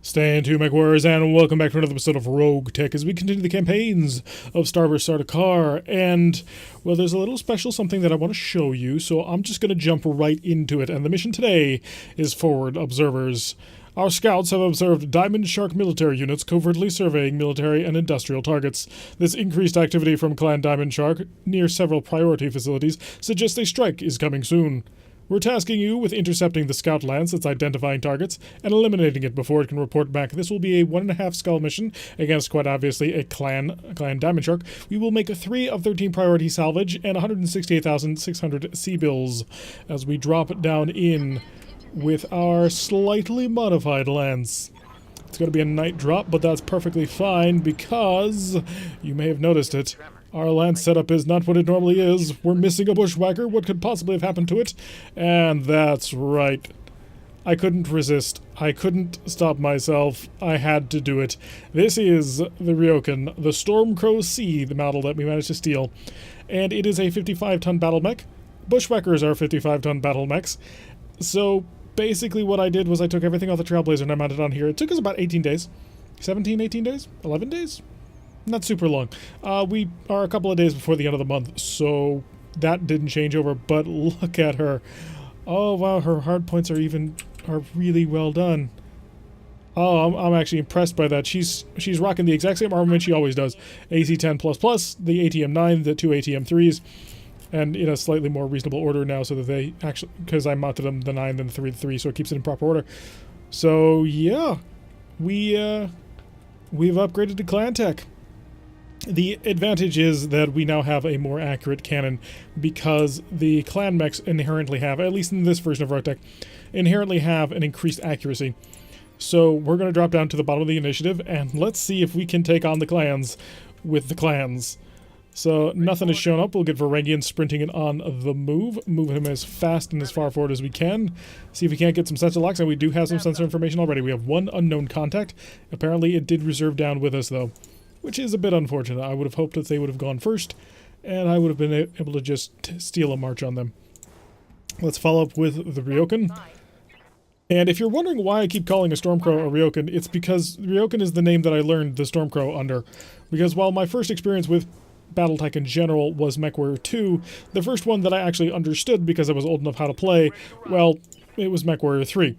Stand to MechWarriors, and welcome back to another episode of RogueTech as we continue the campaigns of Starburst Sardaukar. And, well, there's a little special something that I want to show you, so I'm just going to jump right into it. And the mission today is Forward Observers. Our scouts have observed Diamond Shark military units covertly surveying military and industrial targets. This increased activity from Clan Diamond Shark near several priority facilities suggests a strike is coming soon. We're tasking you with intercepting the scout lance that's identifying targets and eliminating it before it can report back. This will be a 1.5 skull mission against, quite obviously, a clan Diamond Shark. We will make 3 of 13 priority salvage and 168,600 sea bills as we drop down in with our slightly modified lance. It's going to be a night drop, but that's perfectly fine because you may have noticed it. Our lance setup is not what it normally is. We're missing a bushwhacker. What could possibly have happened to it? And that's right. I couldn't resist. I couldn't stop myself. I had to do it. This is the Ryokan, the Stormcrow C, the model that we managed to steal. And it is a 55-ton battle mech. Bushwhackers are 55-ton battle mechs. So basically what I did was I took everything off the Trailblazer and I mounted on here. It took us about 18 days. 17, 18 days? 11 days? Not super long. We are a couple of days before the end of the month, so that didn't change over, but look at her. Oh, wow, her hard points are really well done. Oh, I'm actually impressed by that. She's rocking the exact same armament she always does. AC-10++, the ATM-9, the 2 ATM-3s, and in a slightly more reasonable order now so that they actually, because I mounted them the 9, then the 3, the 3, so it keeps it in proper order. So, yeah, we've upgraded to Clan Tech. The advantage is that we now have a more accurate cannon because the clan mechs inherently have, at least in this version of RogueTech, inherently have an increased accuracy. So we're going to drop down to the bottom of the initiative and let's see if we can take on the clans with the clans. So nothing has shown up. We'll get Varangian sprinting it on the move. Move him as fast and as far forward as we can. See if we can't get some sensor locks, and we do have some sensor information already. We have 1 unknown contact. Apparently it did reserve down with us though, which is a bit unfortunate. I would have hoped that they would have gone first, and I would have been able to just steal a march on them. Let's follow up with the Ryokan. And if you're wondering why I keep calling a Stormcrow a Ryokan, it's because Ryokan is the name that I learned the Stormcrow under. Because while my first experience with BattleTech in general was MechWarrior 2, the first one that I actually understood because I was old enough how to play, well, it was MechWarrior 3.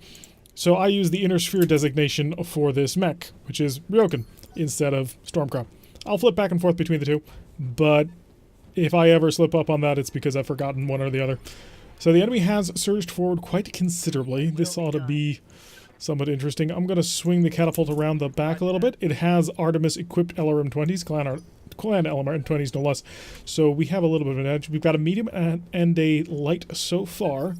So I use the Inner Sphere designation for this mech, which is Ryokan, instead of Stormcrow. I'll flip back and forth between the two, but if I ever slip up on that, it's because I've forgotten one or the other. So the enemy has surged forward quite considerably. This ought to be somewhat interesting. I'm going to swing the catapult around the back a little bit. It has Artemis-equipped LRM-20s, clan LRM-20s no less, so we have a little bit of an edge. We've got a medium and a light so far.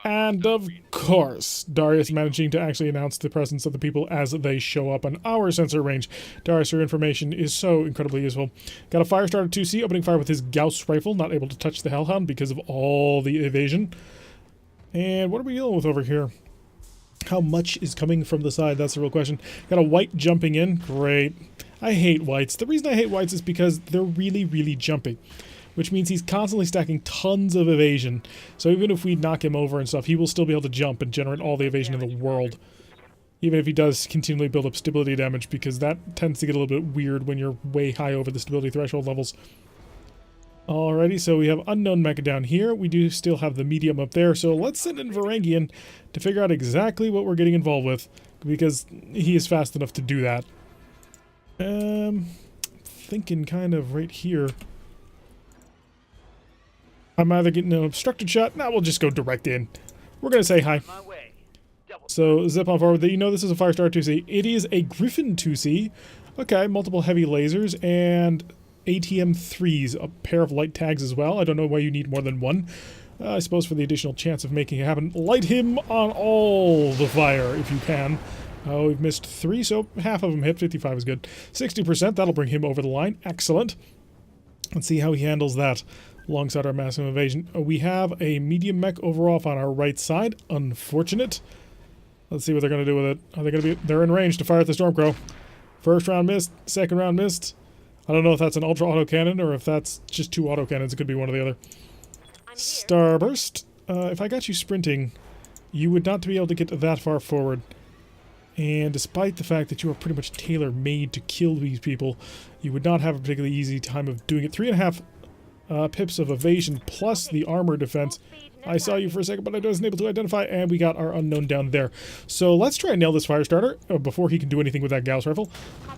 And of course, Darius managing to actually announce the presence of the people as they show up on our sensor range. Darius, your information is so incredibly useful. Got a Firestarter 2C opening fire with his Gauss rifle, not able to touch the Hellhound because of all the evasion. And what are we dealing with over here? How much is coming from the side? That's the real question. Got a white jumping in. Great. I hate whites. The reason I hate whites is because they're really, really jumpy, which means he's constantly stacking tons of evasion. So even if we knock him over and stuff, he will still be able to jump and generate all the evasion in the world. Even if he does continually build up stability damage, because that tends to get a little bit weird when you're way high over the stability threshold levels. Alrighty, so we have unknown mecha down here. We do still have the medium up there, so let's send in Varangian to figure out exactly what we're getting involved with, because he is fast enough to do that. Thinking kind of right here. I'm either getting an obstructed shot. Now we'll just go direct in. We're going to say hi. So zip on forward. You know this is a Firestar 2C. It is a Griffin 2C. Okay, multiple heavy lasers and ATM-3s. A pair of light tags as well. I don't know why you need more than one. I suppose for the additional chance of making it happen. Light him on all the fire if you can. Oh, we've missed 3, so half of them hit. 55 is good. 60%, that'll bring him over the line. Excellent. Let's see how he handles that alongside our massive evasion. We have a medium mech over off on our right side. Unfortunate. Let's see what they're going to do with it. Are they going to be... They're in range to fire at the Stormcrow. First round missed. Second round missed. I don't know if that's an ultra autocannon or if that's just 2 autocannons. It could be one or the other. Starburst. If I got you sprinting, you would not be able to get that far forward. And despite the fact that you are pretty much tailor-made to kill these people, you would not have a particularly easy time of doing it. 3.5 pips of evasion plus the armor defense. I saw you for a second, but I wasn't able to identify, and we got our unknown down there. So let's try and nail this fire starter before he can do anything with that Gauss rifle.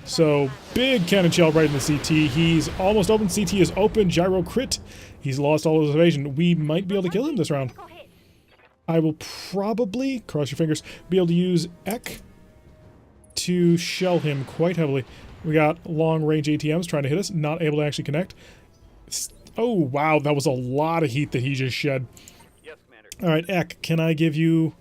So, big cannon shell right in the CT. He's almost open. CT is open. Gyro crit. He's lost all his evasion. We might be able to kill him this round. I will probably, cross your fingers, be able to use Ek to shell him quite heavily. We got long-range ATMs trying to hit us, not able to actually connect. Oh, wow, that was a lot of heat that he just shed. Yes, Commander. Alright, Ek, can I give you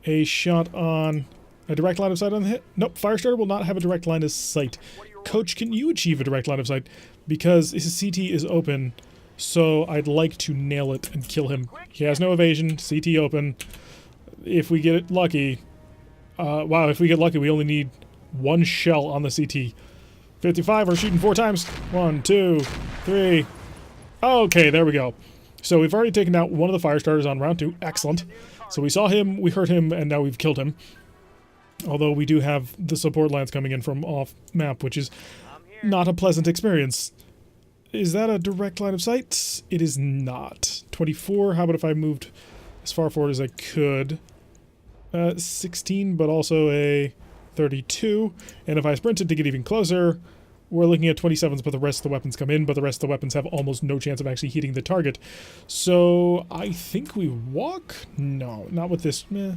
a shot on a direct line of sight on the hit? Nope, Firestarter will not have a direct line of sight. Coach, can you achieve a direct line of sight? Because his CT is open, so I'd like to nail it and kill him. He has no evasion, CT open. If we get it lucky... wow, if we get lucky, we only need one shell on the CT. 55, we're shooting 4 times. 1, 2, 3. Okay, there we go. So we've already taken out one of the fire starters on round 2. Excellent. So we saw him, we hurt him, and now we've killed him. Although we do have the support lines coming in from off map, which is not a pleasant experience. Is that a direct line of sight? It is not. 24, how about if I moved as far forward as I could? 16, but also a 32. And if I sprinted to get even closer, we're looking at 27s, but the rest of the weapons come in, but the rest of the weapons have almost no chance of actually hitting the target. So I think we walk? No, not with this. Meh.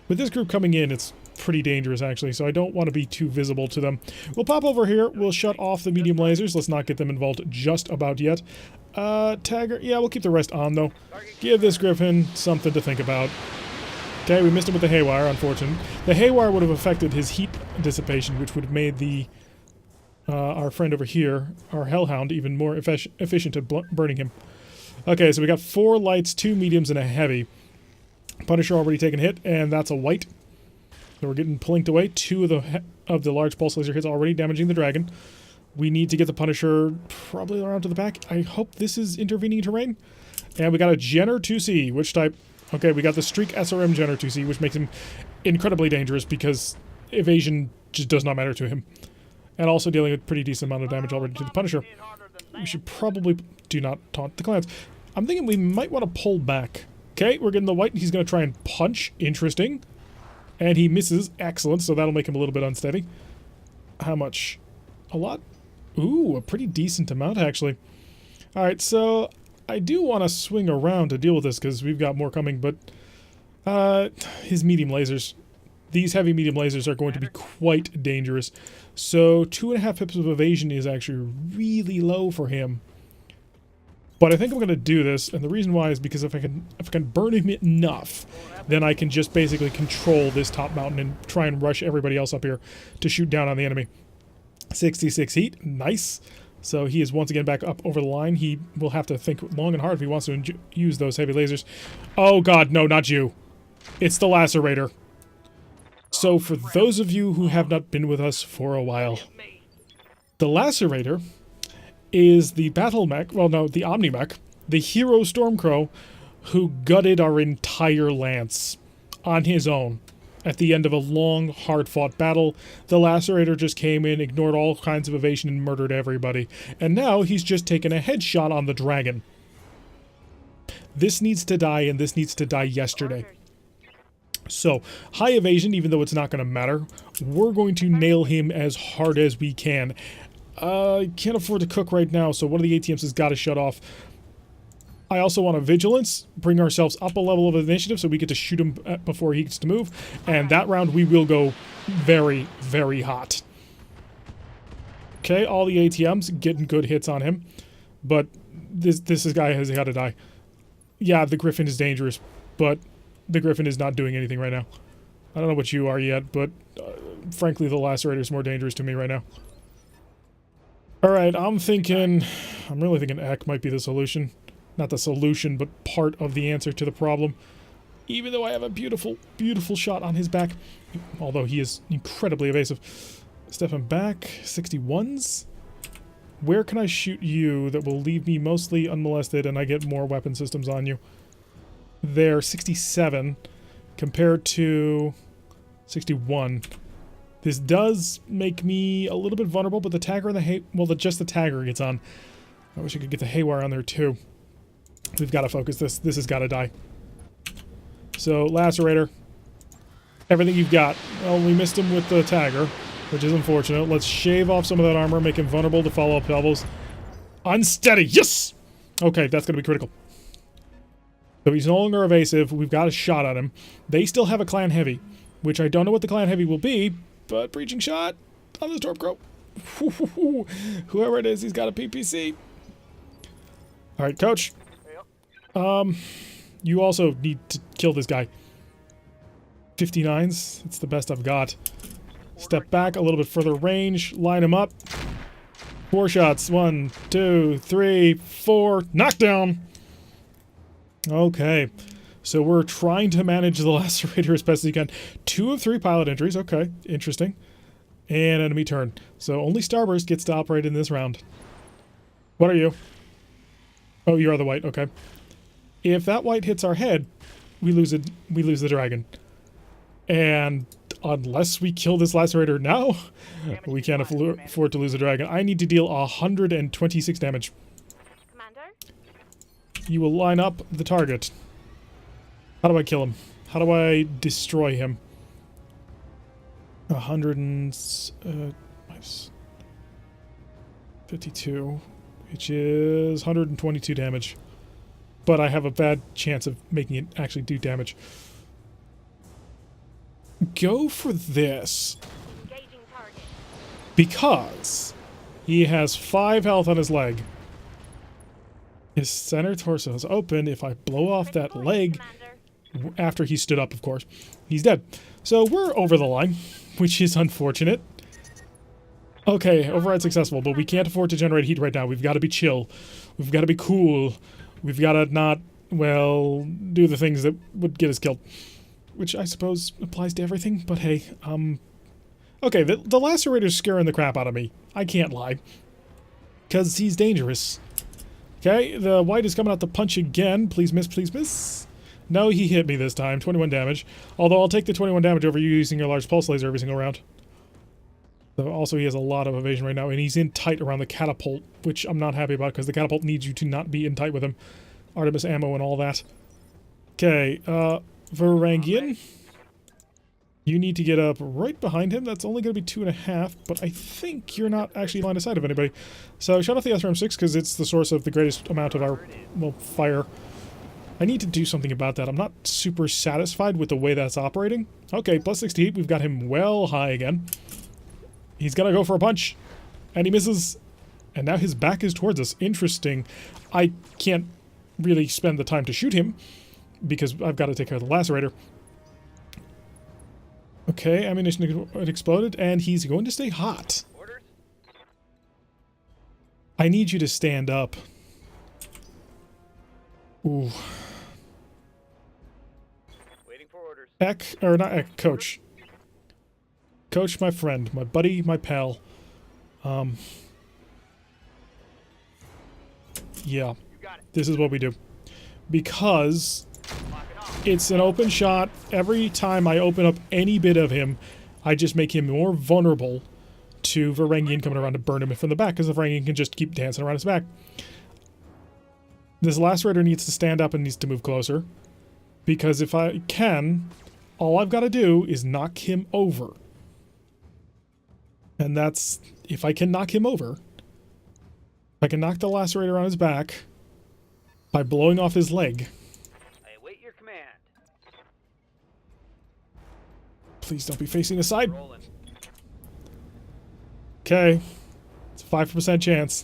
With this group coming in, it's pretty dangerous, actually, so I don't want to be too visible to them. We'll pop over here. We'll shut off the medium lasers. Let's not get them involved just about yet. Tagger. Yeah, we'll keep the rest on, though. Give this Griffin something to think about. Okay, we missed him with the haywire, unfortunately. The haywire would have affected his heat dissipation, which would have made the our friend over here, our Hellhound, even more efficient at burning him. Okay, so we got 4 lights, 2 mediums, and a heavy. Punisher already taken a hit, and that's a white. So we're getting plinked away. 2 of the large pulse laser hits already damaging the dragon. We need to get the Punisher probably around to the back. I hope this is intervening terrain. And we got a Jenner 2C. Which type? Okay, we got the Streak SRM Jenner 2C, which makes him incredibly dangerous because evasion just does not matter to him. And also dealing a pretty decent amount of damage already to the Punisher. We should probably do not taunt the clans. I'm thinking we might want to pull back. Okay, we're getting the white. He's going to try and punch. Interesting. And he misses. Excellent, so that'll make him a little bit unsteady. How much? A lot? Ooh, a pretty decent amount, actually. Alright, so I do want to swing around to deal with this because we've got more coming, but his medium lasers. These heavy medium lasers are going to be quite dangerous. So 2.5 pips of evasion is actually really low for him. But I think I'm going to do this, and the reason why is because if I can burn him enough, then I can just basically control this top mountain and try and rush everybody else up here to shoot down on the enemy. 66 heat, nice. So he is once again back up over the line. He will have to think long and hard if he wants to use those heavy lasers. Oh god, no, not you. It's the Lacerator. So for those of you who have not been with us for a while, the Lacerator is the BattleTech, well no, the OmniMech, the hero Stormcrow who gutted our entire lance on his own. At the end of a long, hard-fought battle, the Lacerator just came in, ignored all kinds of evasion, and murdered everybody. And now he's just taken a headshot on the dragon. This needs to die, and this needs to die yesterday. So, high evasion, even though it's not going to matter, we're going to nail him as hard as we can. Can't afford to cook right now, so one of the ATMs has got to shut off. I also want a vigilance, bring ourselves up a level of initiative so we get to shoot him before he gets to move. And that round we will go very, very hot. Okay, all the ATMs getting good hits on him. But this guy has got to die. Yeah, the Griffin is dangerous, but the Griffin is not doing anything right now. I don't know what you are yet, but frankly the Lacerator is more dangerous to me right now. Alright, I'm really thinking Ek might be the solution. Not the solution, but part of the answer to the problem. Even though I have a beautiful, beautiful shot on his back. Although he is incredibly evasive. Step him back. 61s. Where can I shoot you that will leave me mostly unmolested and I get more weapon systems on you? There, 67. Compared to 61. This does make me a little bit vulnerable, but the tagger and the well, just the tagger gets on. I wish I could get the haywire on there too. We've got to focus this. This has got to die. So, Lacerator. Everything you've got. Well, we missed him with the tagger, which is unfortunate. Let's shave off some of that armor, make him vulnerable to follow-up pebbles. Unsteady! Yes! Okay, that's going to be critical. So he's no longer evasive. We've got a shot on him. They still have a clan heavy, which I don't know what the clan heavy will be, but breaching shot on the Stormcrow. Whoever it is, he's got a PPC. Alright, coach. You also need to kill this guy. 59s. It's the best I've got. Step back a little bit further range. Line him up. 4 shots. 1, 2, 3, 4. Knockdown! Okay. So we're trying to manage the Lacerator as best as you can. 2 of 3 pilot injuries. Okay. Interesting. And enemy turn. So only Starburst gets to operate in this round. What are you? Oh, you are the white. Okay. If that white hits our head, we lose it. We lose the dragon. And unless we kill this Lacerator now, we can't afford to lose a dragon. I need to deal 126 damage. Commander? You will line up the target. How do I kill him? How do I destroy him? 52, which is 122 damage. But I have a bad chance of making it actually do damage. Go for this. Engaging target. Because he has 5 health on his leg. His center torso is open. If I blow off that leg, after he stood up, of course, he's dead. So we're over the line, which is unfortunate. Okay, override successful, but we can't afford to generate heat right now. We've got to be chill. We've got to be cool. We've got to not, well, do the things that would get us killed. Which I suppose applies to everything, but hey, okay, the Lacerator's scaring the crap out of me. I can't lie. Because he's dangerous. Okay, the white is coming out to punch again. Please miss, please miss. No, he hit me this time. 21 damage. Although I'll take the 21 damage over you using your large pulse laser every single round. So also he has a lot of evasion right now, and he's in tight around the catapult, which I'm not happy about, because the catapult needs you to not be in tight with him. Artemis ammo and all that. Okay, Varangian, you need to get up right behind him. That's only going to be 2.5, but I think you're not actually line of sight of anybody. So shut off the SRM-6 because it's the source of the greatest amount of our, well, fire. I need to do something about that. I'm not super satisfied with the way that's operating. Okay, plus 68. We've got him well high again. He's going to go for a punch, and he misses. And now his back is towards us. Interesting. I can't really spend the time to shoot him, because I've got to take care of the Lacerator. Okay, ammunition exploded, and he's going to stay hot. Orders? I need you to stand up. Ooh. Waiting for orders. Coach. Coach, my friend, my buddy, my pal. Yeah. This is what we do. Because it's an open shot. Every time I open up any bit of him, I just make him more vulnerable to Varangian coming around to burn him from the back, because the Varangian can just keep dancing around his back. This Lacerator needs to stand up and needs to move closer, because if I can, all I've got to do is knock him over. And that's, if I can knock him over, I can knock the Lacerator on his back by blowing off his leg. I await your command. Please don't be facing the side. Rolling. Okay. It's a 5% chance.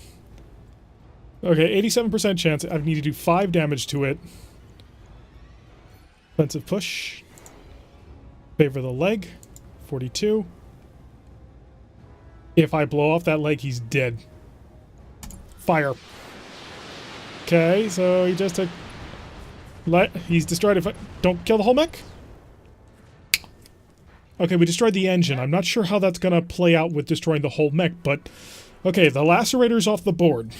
Okay, 87% chance. I need to do 5 damage to it. Offensive push. Favor the leg. 42. If I blow off that leg, he's dead. Fire. Okay, so he just took... He's destroyed. If I don't kill the whole mech? Okay, we destroyed the engine. I'm not sure how that's going to play out with destroying the whole mech, but... Okay, the Lacerator's off the board.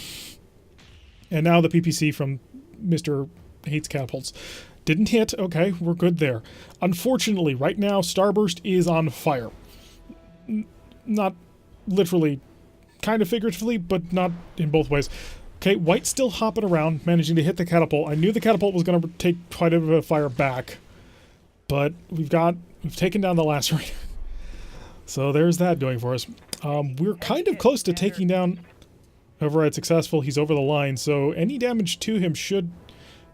And now the PPC from Mr. Hates Catapults. Didn't hit. Okay, we're good there. Unfortunately, right now, Starburst is on fire. Not literally, kind of figuratively, but not in both ways. Okay, White's still hopping around, managing to hit the catapult. I knew the catapult was going to take quite a bit of fire back, but we've taken down the Lacerator. So there's that going for us. We're kind of close to taking down Override successful. He's over the line, so any damage to him should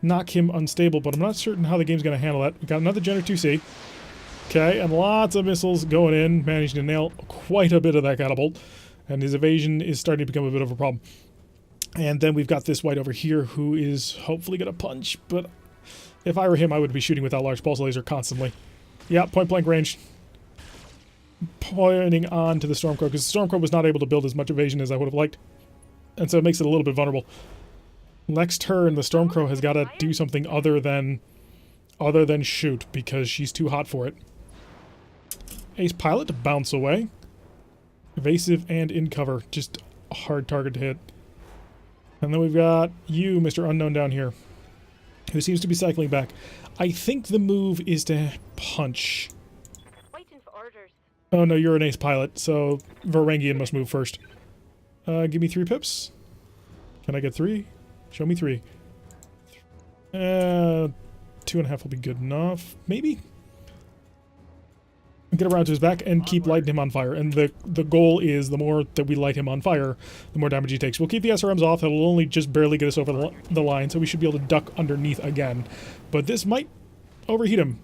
knock him unstable, but I'm not certain how the game's going to handle that. We've got another Jenner 2C. Okay, and lots of missiles going in, managing to nail quite a bit of that catapult, and his evasion is starting to become a bit of a problem. And then we've got this White over here who is hopefully going to punch, but if I were him, I would be shooting with that large pulse laser constantly. Yeah, point-blank range. Pointing on to the Stormcrow, because the Stormcrow was not able to build as much evasion as I would have liked, and so it makes it a little bit vulnerable. Next turn, the Stormcrow has got to do something other than shoot, because she's too hot for it. Ace Pilot to bounce away. Evasive and in cover. Just a hard target to hit. And then we've got you, Mr. Unknown, down here, who seems to be cycling back. I think the move is to punch. Waiting for orders. Oh no, you're an Ace Pilot, so Varangian must move first. Give me 3 pips. Can I get 3? Show me 3. 2.5 will be good enough. Maybe? Get around to his back and keep lighting him on fire. And the goal is the more that we light him on fire, the more damage he takes. We'll keep the SRMs off. It'll only just barely get us over the line, so we should be able to duck underneath again. But this might overheat him,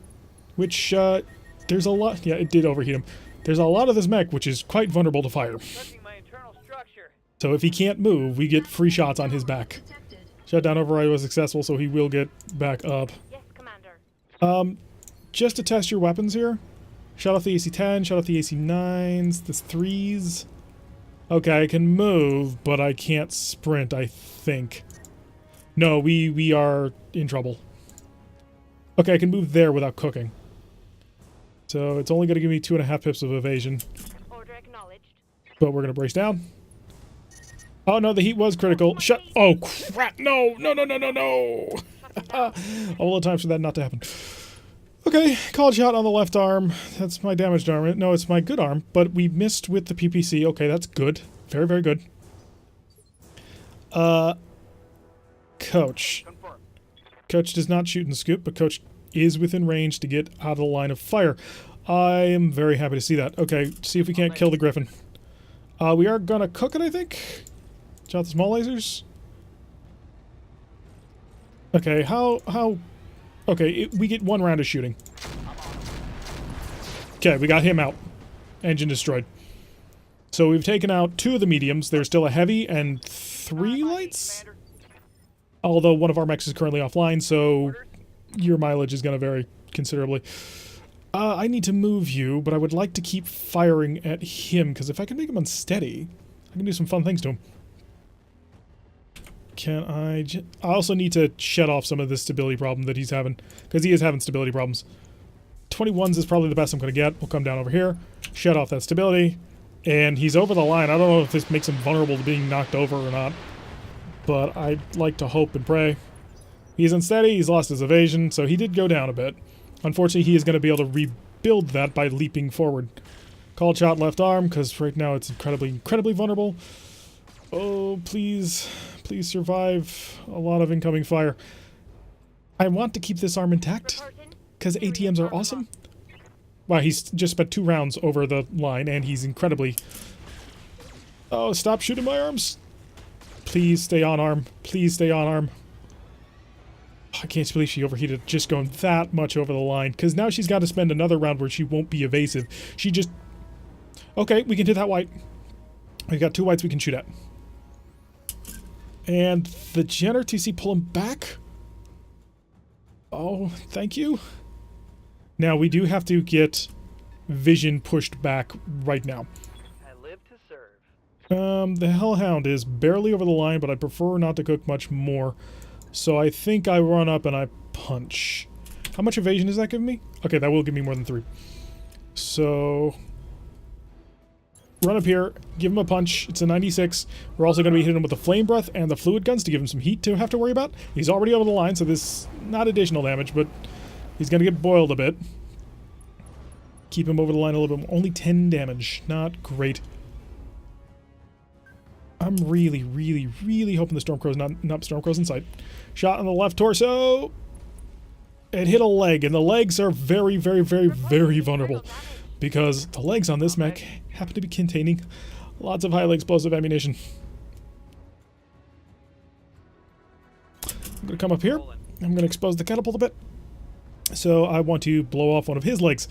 which, there's a lot... Yeah, it did overheat him. There's a lot of this mech, which is quite vulnerable to fire. So if he can't move, we get free shots on his back. Shutdown override was successful, so he will get back up. Yes, Commander. Just to test your weapons here. Shut off the AC-10, shut off the AC-9s, the 3s. Okay, I can move, but I can't sprint, I think. No, we are in trouble. Okay, I can move there without cooking. So it's only going to give me 2.5 pips of evasion. Order acknowledged. But we're going to brace down. Oh no, the heat was critical. Shut. Oh crap! No! No! No! No! No! No! All the time for that not to happen. Okay, called shot on the left arm. That's my damaged arm. No, it's my good arm, but we missed with the PPC. Okay, that's good. Very, very good. Coach. Coach does not shoot and scoop, but Coach is within range to get out of the line of fire. I am very happy to see that. Okay, see if we can't kill the Griffin. We are gonna cook it, I think. Shot the small lasers. Okay, how... Okay, we get 1 round of shooting. Okay, we got him out. Engine destroyed. So we've taken out 2 of the mediums. There's still a heavy and 3 lights? Although one of our mechs is currently offline, so your mileage is going to vary considerably. I need to move you, but I would like to keep firing at him, because if I can make him unsteady, I can do some fun things to him. Can I also need to shut off some of the stability problem that he's having, because he is having stability problems. 21s is probably the best I'm going to get. We'll come down over here, shut off that stability, and he's over the line. I don't know if this makes him vulnerable to being knocked over or not, but I'd like to hope and pray. He's unsteady, he's lost his evasion, so he did go down a bit. Unfortunately, he is going to be able to rebuild that by leaping forward. Called shot left arm, because right now it's incredibly vulnerable. Oh, please... Please survive a lot of incoming fire. I want to keep this arm intact, because ATMs are awesome. Wow, he's just spent 2 rounds over the line, and he's incredibly... Oh, stop shooting my arms! Please stay on arm. Please stay on arm. I can't believe she overheated just going that much over the line, because now she's got to spend another round where she won't be evasive. She just... Okay, we can hit that white. We've got 2 whites we can shoot at. And the Jenner 2C pull him back? Oh, thank you. Now, we do have to get vision pushed back right now. I live to serve. The Hellhound is barely over the line, but I prefer not to cook much more. So I think I run up and I punch. How much evasion does that give me? Okay, that will give me more than 3. So... Run up here, give him a punch. It's a 96. We're also going to be hitting him with the flame breath and the fluid guns to give him some heat to have to worry about. He's already over the line, so this is not additional damage, but he's going to get boiled a bit. Keep him over the line a little bit more. Only 10 damage. Not great. I'm really, really, really hoping the Stormcrow's not Stormcrow's in sight. Shot on the left torso. It hit a leg, and the legs are very, very, very, very vulnerable. Because the legs on this mech happen to be containing lots of highly explosive ammunition. I'm going to come up here. I'm going to expose the catapult a bit. So I want to blow off one of his legs.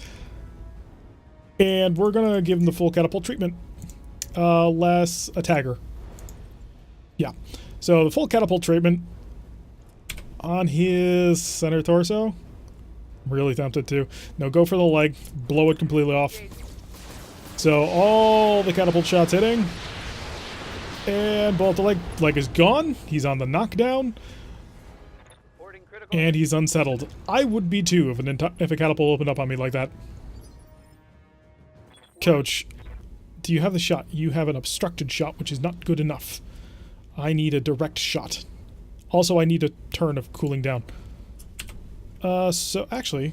And we're going to give him the full catapult treatment. Less a tagger. Yeah. So the full catapult treatment on his center torso. I'm really tempted to. No, go for the leg. Blow it completely off. So all the catapult shots hitting. And bolt the leg. Leg is gone. He's on the knockdown. And he's unsettled. I would be too if a catapult opened up on me like that. Coach, do you have the shot? You have an obstructed shot, which is not good enough. I need a direct shot. Also, I need a turn of cooling down. So actually,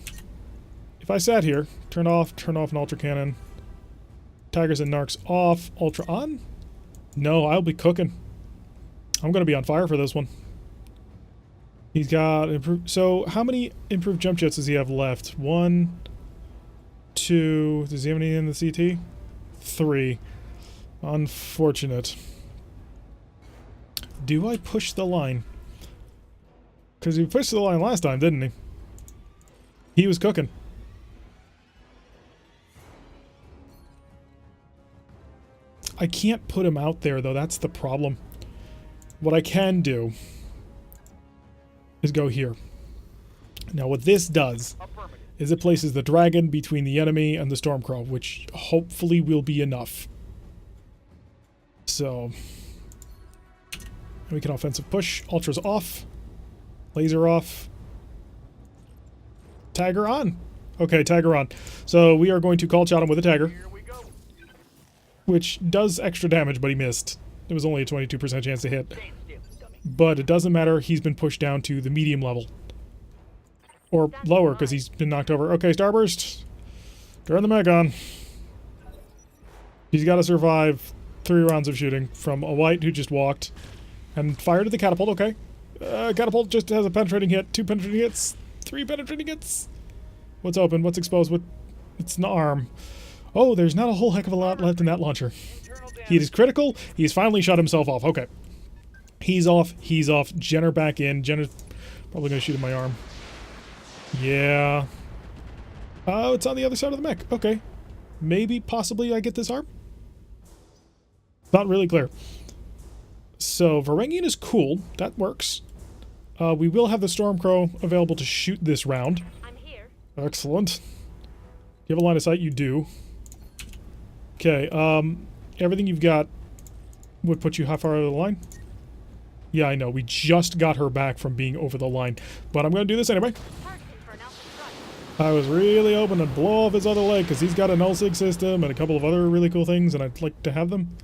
if I sat here, turn off an ultra cannon. Tigers and narcs off, ultra on? No, I'll be cooking. I'm going to be on fire for this one. He's got improved. So how many improved jump jets does he have left? 1, 2. Does he have any in the CT? 3. Unfortunate. Do I push the line? Because he pushed the line last time, didn't he? He was cooking. I can't put him out there, though. That's the problem. What I can do is go here. Now, what this does is it places the dragon between the enemy and the Stormcrow, which hopefully will be enough. So we can offensive push. Ultra's off. Laser off. Tagger on. Okay, Tagger on. So we are going to call shot him with a Tagger. Which does extra damage, but he missed. It was only a 22% chance to hit. But it doesn't matter. He's been pushed down to the medium level. Or lower, because he's been knocked over. Okay, Starburst. Turn the mech on. He's got to survive 3 rounds of shooting from a white who just walked. And fired at the catapult, okay. Catapult just has a penetrating hit. 2 penetrating hits. 3 penetrating hits. What's open? What's exposed? It's an arm. Oh, there's not a whole heck of a lot left in that launcher. He is critical. He's finally shut himself off. Okay. He's off. He's off. Jenner back in. Jenner's probably going to shoot at my arm. Yeah. Oh, it's on the other side of the mech. Okay. Maybe, possibly I get this arm? Not really clear. So, Varangian is cool. That works. We will have the Stormcrow available to shoot this round. I'm here. Excellent. You have a line of sight? You do. Okay, everything you've got would put you how far over the line? Yeah, I know. We just got her back from being over the line. But I'm going to do this anyway. I was really hoping to blow off his other leg, because he's got a null sig system and a couple of other really cool things, and I'd like to have them.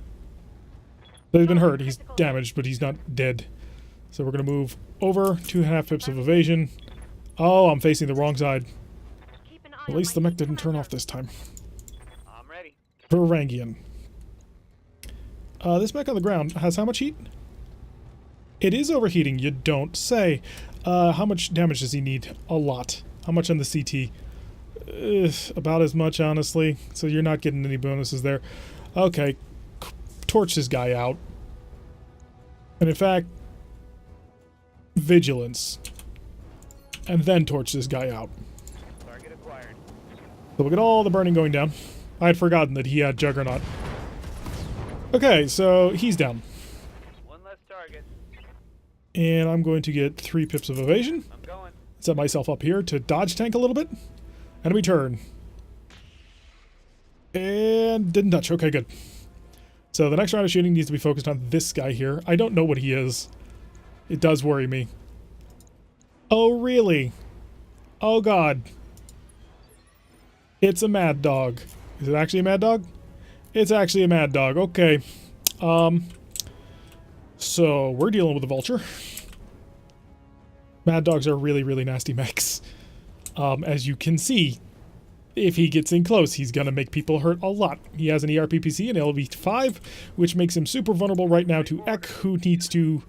So he's been hurt. He's damaged, but he's not dead. So we're going to move over. 2.5 pips of evasion. Oh, I'm facing the wrong side. At least the mech didn't turn off this time. I'm ready. Varangian. This mech on the ground has how much heat? It is overheating, you don't say. How much damage does he need? A lot. How much on the CT? About as much, honestly. So you're not getting any bonuses there. Okay. Torch this guy out. And in fact, vigilance. And then torch this guy out. Target acquired. So look at all the burning going down. I had forgotten that he had Juggernaut. Okay, so he's down. One less target. And I'm going to get 3 pips of evasion. I'm going. Set myself up here to dodge tank a little bit. Enemy turn. And didn't touch. Okay, good. So the next round of shooting needs to be focused on this guy here. I don't know what he is. It does worry me. Oh, really? Oh, God. It's a mad dog. Is it actually a mad dog? It's actually a mad dog. Okay. So we're dealing with a vulture. Mad dogs are really, really nasty mechs. As you can see, if he gets in close, he's going to make people hurt a lot. He has an ERPPC and LV5, which makes him super vulnerable right now to Ek, who needs to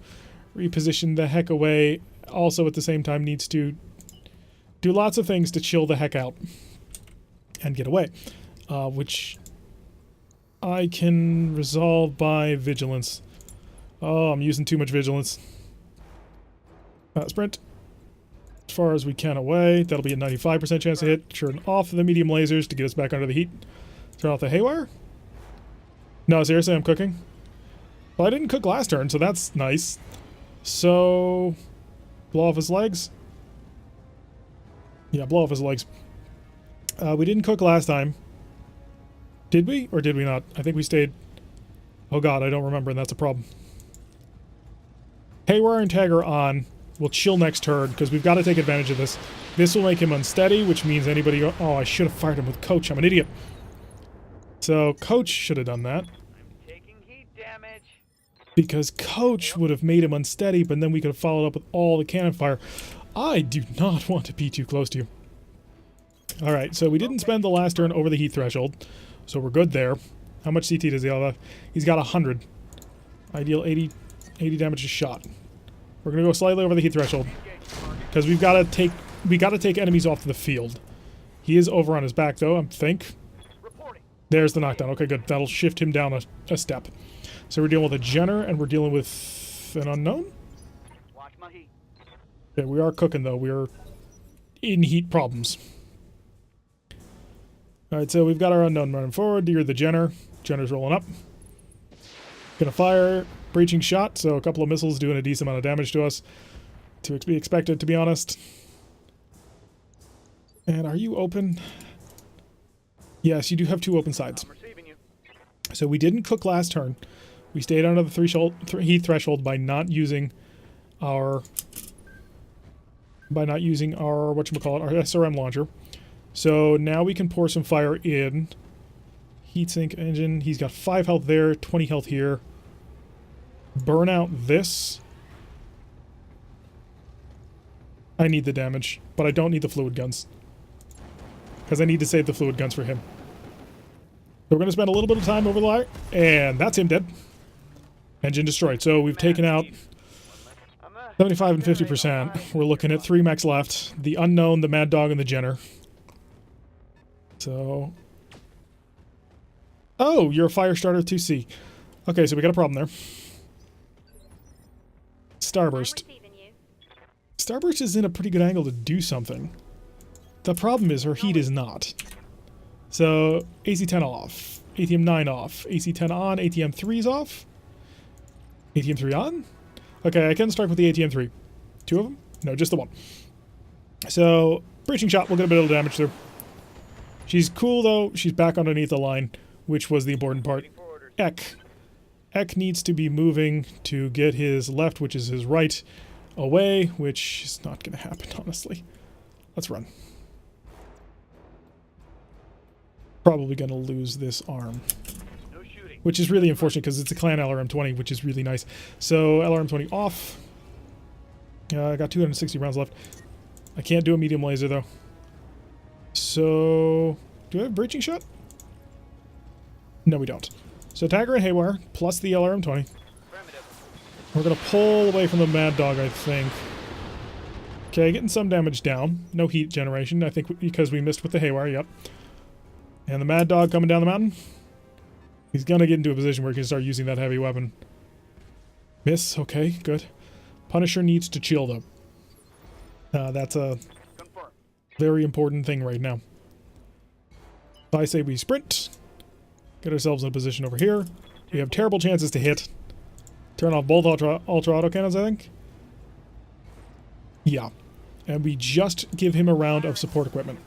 reposition the heck away. Also, at the same time, needs to do lots of things to chill the heck out and get away, which I can resolve by vigilance. Oh, I'm using too much vigilance. Sprint. As far as we can away. That'll be a 95% chance to hit. Turn off the medium lasers to get us back under the heat. Turn off the haywire. No, seriously, I'm cooking. Well, I didn't cook last turn, so that's nice. So, blow off his legs. Yeah, blow off his legs. We didn't cook last time. Did we? Or did we not? I think we stayed... Oh god, I don't remember, and that's a problem. Haywire and tag are on. We'll chill next turn, because we've got to take advantage of this. This will make him unsteady, which means anybody... Oh, I should have fired him with Coach. I'm an idiot. So, Coach should have done that. I'm taking heat damage. Because Coach would have made him unsteady, but then we could have followed up with all the cannon fire. I do not want to be too close to you. Alright, so we didn't spend the last turn over the heat threshold, so we're good there. How much CT does he have? He's got 100. Ideal 80 damage a shot. We're gonna go slightly over the heat threshold because we gotta take enemies off the field. He is over on his back though, I think. There's the knockdown. Okay, good. That'll shift him down a step. So we're dealing with a Jenner and we're dealing with an unknown. Watch my heat. Okay, we are cooking though. We're in heat problems. All right, so we've got our unknown running forward. You're the Jenner. Jenner's rolling up. Gonna fire. Breaching shot, so a couple of missiles doing a decent amount of damage to us. To be expected, to be honest. And are you open? Yes, you do have two open sides. I'm receiving you. So we didn't cook last turn. We stayed under the heat threshold by not using our... whatchamacallit, our SRM launcher. So now we can pour some fire in. Heatsink engine. He's got 5 health there, 20 health here. Burn out this. I need the damage, but I don't need the fluid guns. Because I need to save the fluid guns for him. So we're going to spend a little bit of time over the line, and that's him dead. Engine destroyed. So we've taken out 75 and 50%. We're looking at 3 mechs left. The Unknown, the Mad Dog, and the Jenner. So... Oh, you're a Firestarter 2C. Okay, so we got a problem there. Starburst. Starburst is in a pretty good angle to do something. The problem is her heat is not. So, AC-10 off. ATM-9 off. AC-10 on. ATM-3's off. ATM-3 on? Okay, I can start with the ATM-3. 2 of them? No, just the 1. So, breaching shot, we'll get a bit of damage through. She's cool, though. She's back underneath the line, which was the important part. Ek. Ek needs to be moving to get his left, which is his right, away, which is not going to happen, honestly. Let's run. Probably going to lose this arm. No shooting. Which is really unfortunate because it's a clan LRM-20, which is really nice. So, LRM-20 off. I got 260 rounds left. I can't do a medium laser, though. So, do I have a breaching shot? No, we don't. So Tagger and Haywire, plus the LRM-20. We're going to pull away from the Mad Dog, I think. Okay, getting some damage down. No heat generation, I think, because we missed with the Haywire, yep. And the Mad Dog coming down the mountain. He's going to get into a position where he can start using that heavy weapon. Miss, okay, good. Punisher needs to chill, though. That's a very important thing right now. So I say we sprint. Get ourselves in a position over here. We have terrible chances to hit. Turn off both ultra autocannons, I think. Yeah. And we just give him a round of support equipment.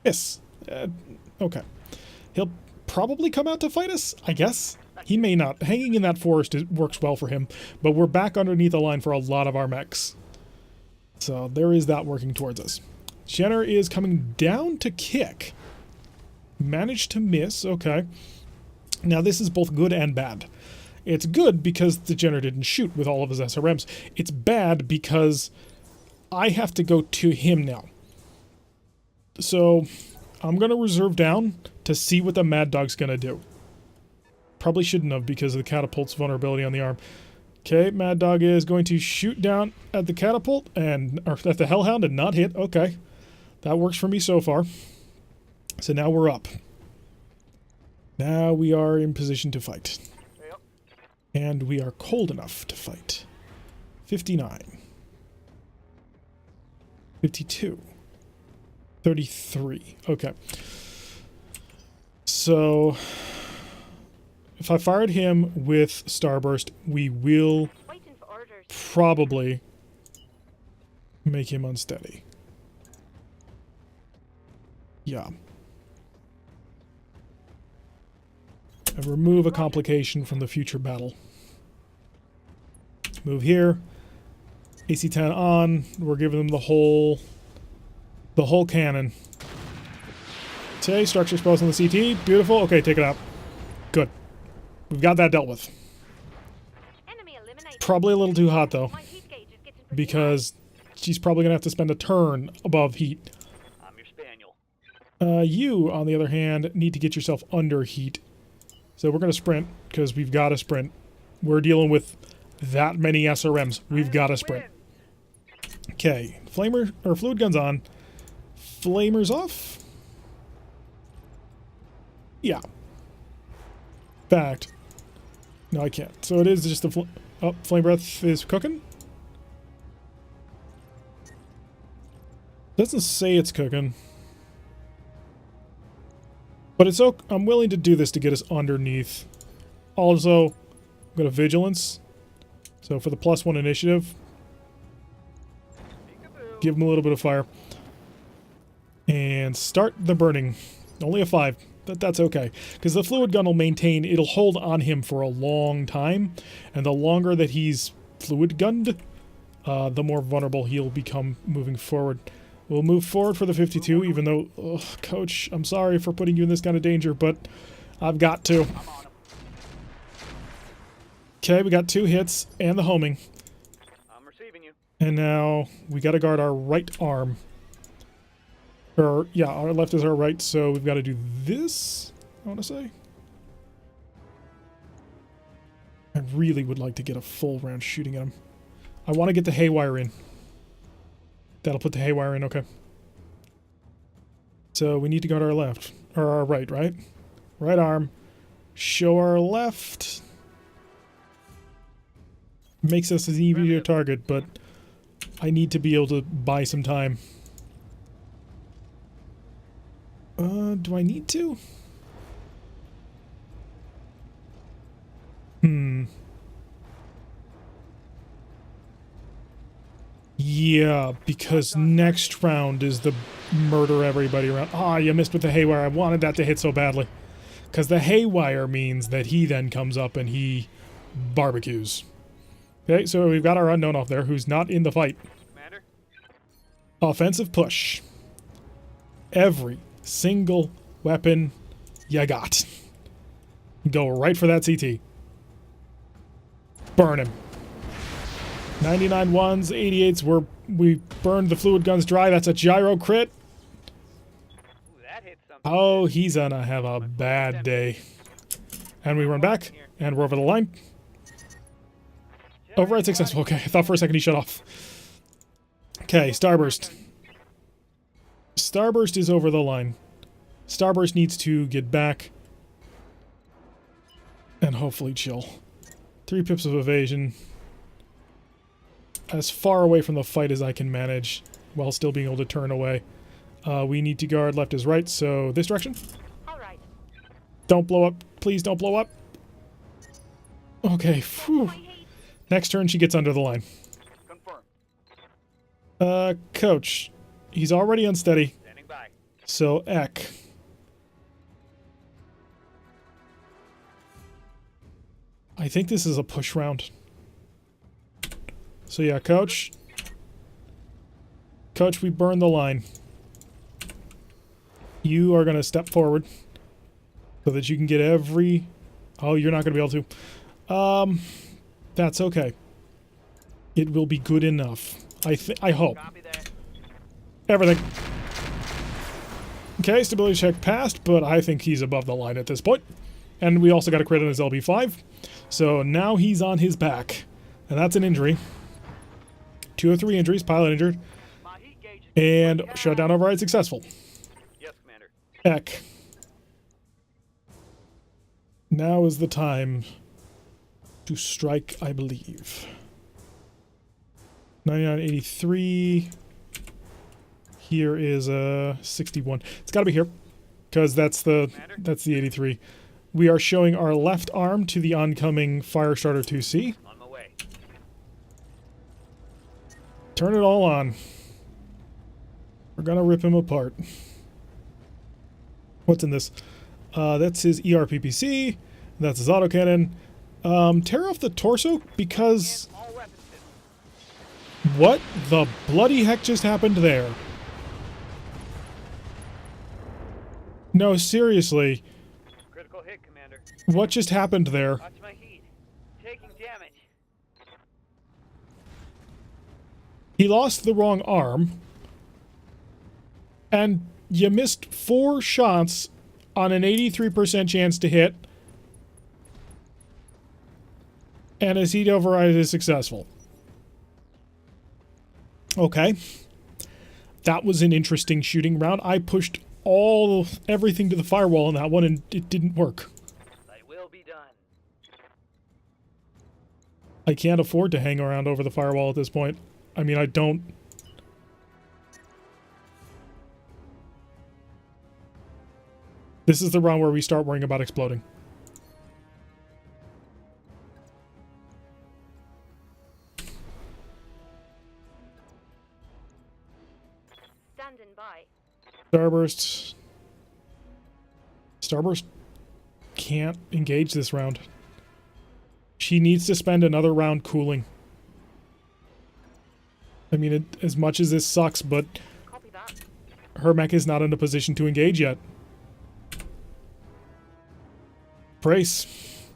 Yes. Okay. He'll probably come out to fight us, I guess. He may not. Hanging in that forest works well for him. But we're back underneath the line for a lot of our mechs. So there is that working towards us. Jenner is coming down to kick. Managed to miss, okay. Now this is both good and bad. It's good because the Jenner didn't shoot with all of his SRMs. It's bad because I have to go to him now. So I'm going to reserve down to see what the Mad Dog's going to do. Probably shouldn't have because of the catapult's vulnerability on the arm. Okay, Mad Dog is going to shoot down at the catapult and or at the Hellhound and not hit. Okay. That works for me so far. So now we're up. Now we are in position to fight. Yep. And we are cold enough to fight. 59. 52. 33. Okay. So if I fired him with Starburst, we will Waiting for orders. probably make him unsteady. Yeah. And remove a complication from the future battle. Move here. AC-10 on. We're giving them the whole cannon. Okay, structure exposed on the CT. Beautiful. Okay, take it out. Good. We've got that dealt with. Enemy eliminated. Probably a little too hot though, My heat gauge is getting pretty because she's probably gonna have to spend a turn above heat. I'm your spaniel. You, on the other hand, need to get yourself under heat. So we're gonna sprint, because we've got to sprint. We're dealing with that many SRMs. We've got to sprint. Okay, flamer or fluid guns on. Flamers off. Yeah. Fact. No, I can't. So it is just the flame breath is cooking. Doesn't say it's cooking. But it's okay. I'm willing to do this to get us underneath. Also, I'm going to vigilance. So for the +1 initiative, Peekaboo. give him a little bit of fire. And start the burning. Only a 5. That's okay. Because the fluid gun will maintain, it'll hold on him for a long time. And the longer that he's fluid gunned, the more vulnerable he'll become moving forward. We'll move forward for the 52, even though, ugh, Coach, I'm sorry for putting you in this kind of danger, but I've got to. I'm on him. Okay, we got 2 hits and the homing. I'm receiving you. And now we got to guard our right arm. Or, yeah, our left is our right, so we've got to do this, I want to say. I really would like to get a full round shooting at him. I want to get the haywire in. That'll put the haywire in, okay. So we need to guard our left. Or our right, right? Right arm. Show our left. Makes us an easier target, but I need to be able to buy some time. Do I need to? Yeah, because next round is the murder everybody around. Ah, you missed with the haywire. I wanted that to hit so badly. Because the haywire means that he then comes up and he barbecues. Okay, so we've got our unknown off there who's not in the fight. Commander? Offensive push. Every single weapon you got. Go right for that CT. Burn him. 99 ones, 88s. We burned the fluid guns dry. That's a gyro crit. Ooh, that hit something. Oh, he's gonna have a bad day. And we run back, and we're over the line. Override successful. Okay, I thought for a second he shut off. Okay, Starburst. Starburst is over the line. Starburst needs to get back. And hopefully chill. 3 pips of evasion. As far away from the fight as I can manage, while still being able to turn away. We need to guard left as right, so this direction. All right. Don't blow up. Please don't blow up. Okay, phew. Next turn she gets under the line. Confirm. Coach. He's already unsteady, Standing by. so Eck. I think this is a push round. So yeah, Coach. Coach, we burned the line. You are going to step forward so that you can get every... Oh, you're not going to be able to. That's okay. It will be good enough. I hope. Copy that. Everything. Okay, stability check passed, but I think he's above the line at this point. And we also got a crit on his LB5. So now he's on his back. And that's an injury. 2 of 3 injuries, pilot injured. My heat gauge is And shutdown override successful. Yes, Commander. Heck. Now is the time to strike, I believe. 99.83. Here is 61. It's got to be here, because that's the 83. We are showing our left arm to the oncoming Firestarter 2C. On my way. Turn it all on. We're gonna rip him apart. What's in this? That's his ERPPC. That's his autocannon. Tear off the torso, because And all weapon systems. what the bloody heck just happened there? No, seriously. Critical hit, Commander. What just happened there? Watch my heat. Taking damage. He lost the wrong arm. And you missed 4 shots on an 83% chance to hit. And his heat override is successful. Okay. That was an interesting shooting round. I pushed everything to the firewall on that one, and it didn't work. Thy will be done. I can't afford to hang around over the firewall at this point. I mean, I don't... This is the round where we start worrying about exploding. Standing by. Starburst. Starburst can't engage this round. She needs to spend another round cooling. I mean, as much as this sucks, but Copy that. her mech is not in a position to engage yet. Brace.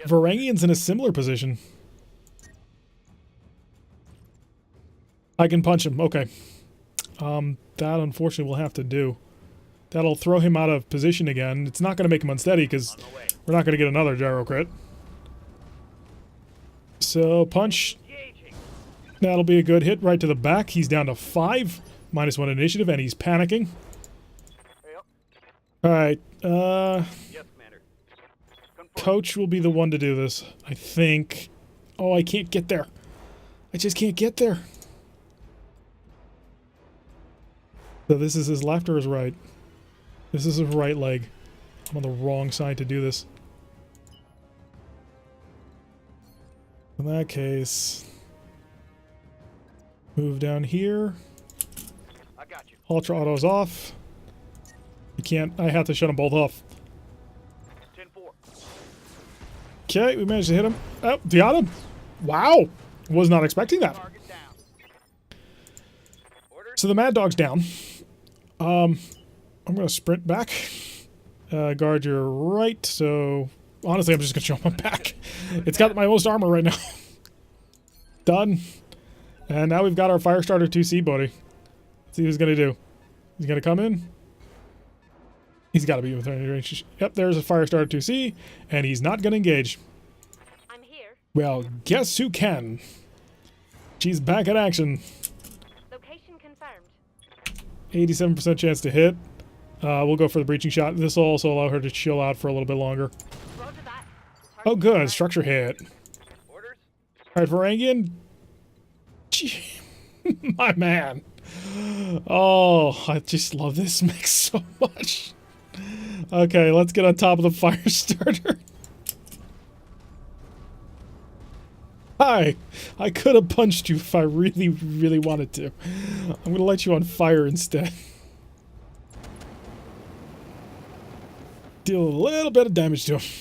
Varangian's in a similar position. I can punch him. Okay. That unfortunately will have to do. That'll throw him out of position again. It's not going to make him unsteady because we're not going to get another gyro crit. So, punch. Engaging. That'll be a good hit right to the back. He's down to 5. -1 initiative, and he's panicking. Yep. Alright, Yes, Commander. Confirm. Coach will be the one to do this, I think. Oh, I can't get there. I just can't get there. So this is his left or his right? This is his right leg. I'm on the wrong side to do this. In that case, move down here. I got you. Ultra auto's off. You can't. I have to shut them both off. 10-4. Okay, we managed to hit him. Oh, got him. Wow. Was not expecting that. Target down. Orders. So the Mad Dog's down. I'm going to sprint back. Guard your right. So, honestly, I'm just going to show him my back. It's got my most armor right now. Done. And now we've got our Firestarter 2C buddy. Let's see what he's going to do. He's going to come in. He's got to be within range. Yep, there's a Firestarter 2C. And he's not going to engage. I'm here. Well, guess who can? She's back in action. Location confirmed. 87% chance to hit. We'll go for the breaching shot. This will also allow her to chill out for a little bit longer. Roger that. Oh, Target good. confirmed. Structure hit. Orders. All right, Varangian. Gee, my man. Oh, I just love this mix so much. Okay, let's get on top of the Firestarter. Hi. I could have punched you if I really, really wanted to. I'm going to light you on fire instead. Deal a little bit of damage to him.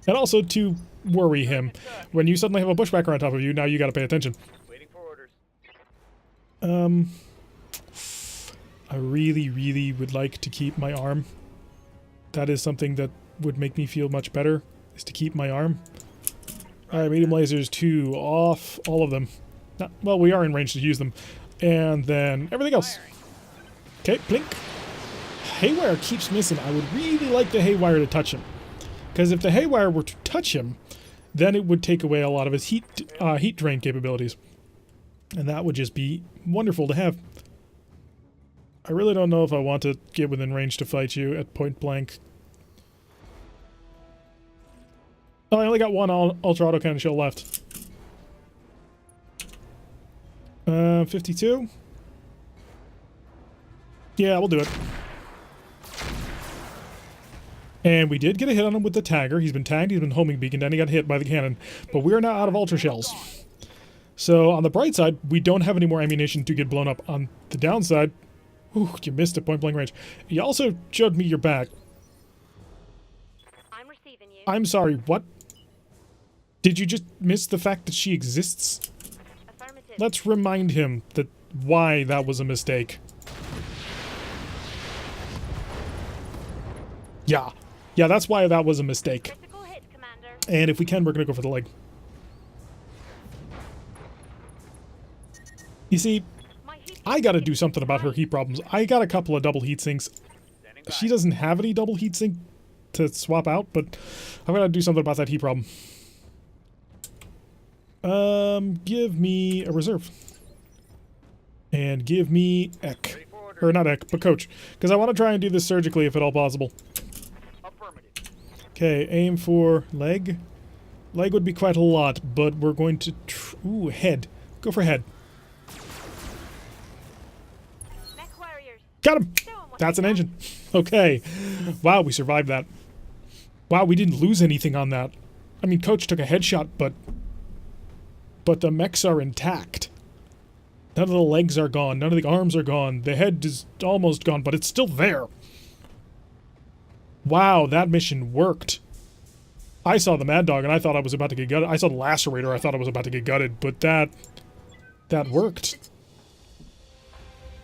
And also to worry him. When you suddenly have a bushwhacker on top of you, now you got to pay attention. Waiting for orders. I really, really would like to keep my arm. That is something that would make me feel much better, is to keep my arm. Alright, medium lasers 2 off, all of them. Well, we are in range to use them. And then everything else. Firing. Okay, blink. Haywire keeps missing. I would really like the Haywire to touch him. Because if the Haywire were to touch him, then it would take away a lot of his heat drain capabilities. And that would just be wonderful to have. I really don't know if I want to get within range to fight you at point blank. Oh, I only got one ultra autocannon shell left. 52? Yeah, we'll do it. And we did get a hit on him with the tagger. He's been tagged, he's been homing beaconed, and he got hit by the cannon. But we are now out of ultra shells. So on the bright side, we don't have any more ammunition to get blown up. On the downside, ooh, you missed at point blank range. You also showed me your back. I'm receiving you. I'm sorry, what? Did you just miss the fact that she exists? Affirmative. Let's remind him that why that was a mistake. Yeah. Yeah, that's why that was a mistake. Critical hit, Commander. And if we can, we're gonna go for the leg. You see, My heat I gotta do something about her heat problems. I got a couple of double heat sinks. Standing by. She doesn't have any double heat sink to swap out, but I'm gonna do something about that heat problem. Give me a reserve. And give me Ek. Ready for orders. Or not Ek, but Coach. Because I want to try and do this surgically if at all possible. Affirmative. Okay, aim for leg. Leg would be quite a lot, but we're going to... Ooh, head. Go for head. MechWarriors. Got him! Show 'em what That's they an got. engine. Okay. Wow, we survived that. Wow, we didn't lose anything on that. I mean, Coach took a headshot, but the mechs are intact. None of the legs are gone. None of the arms are gone. The head is almost gone, but it's still there. Wow, that mission worked. I saw the Mad Dog and I thought I was about to get gutted. I saw the Lacerator, I thought I was about to get gutted, but that worked.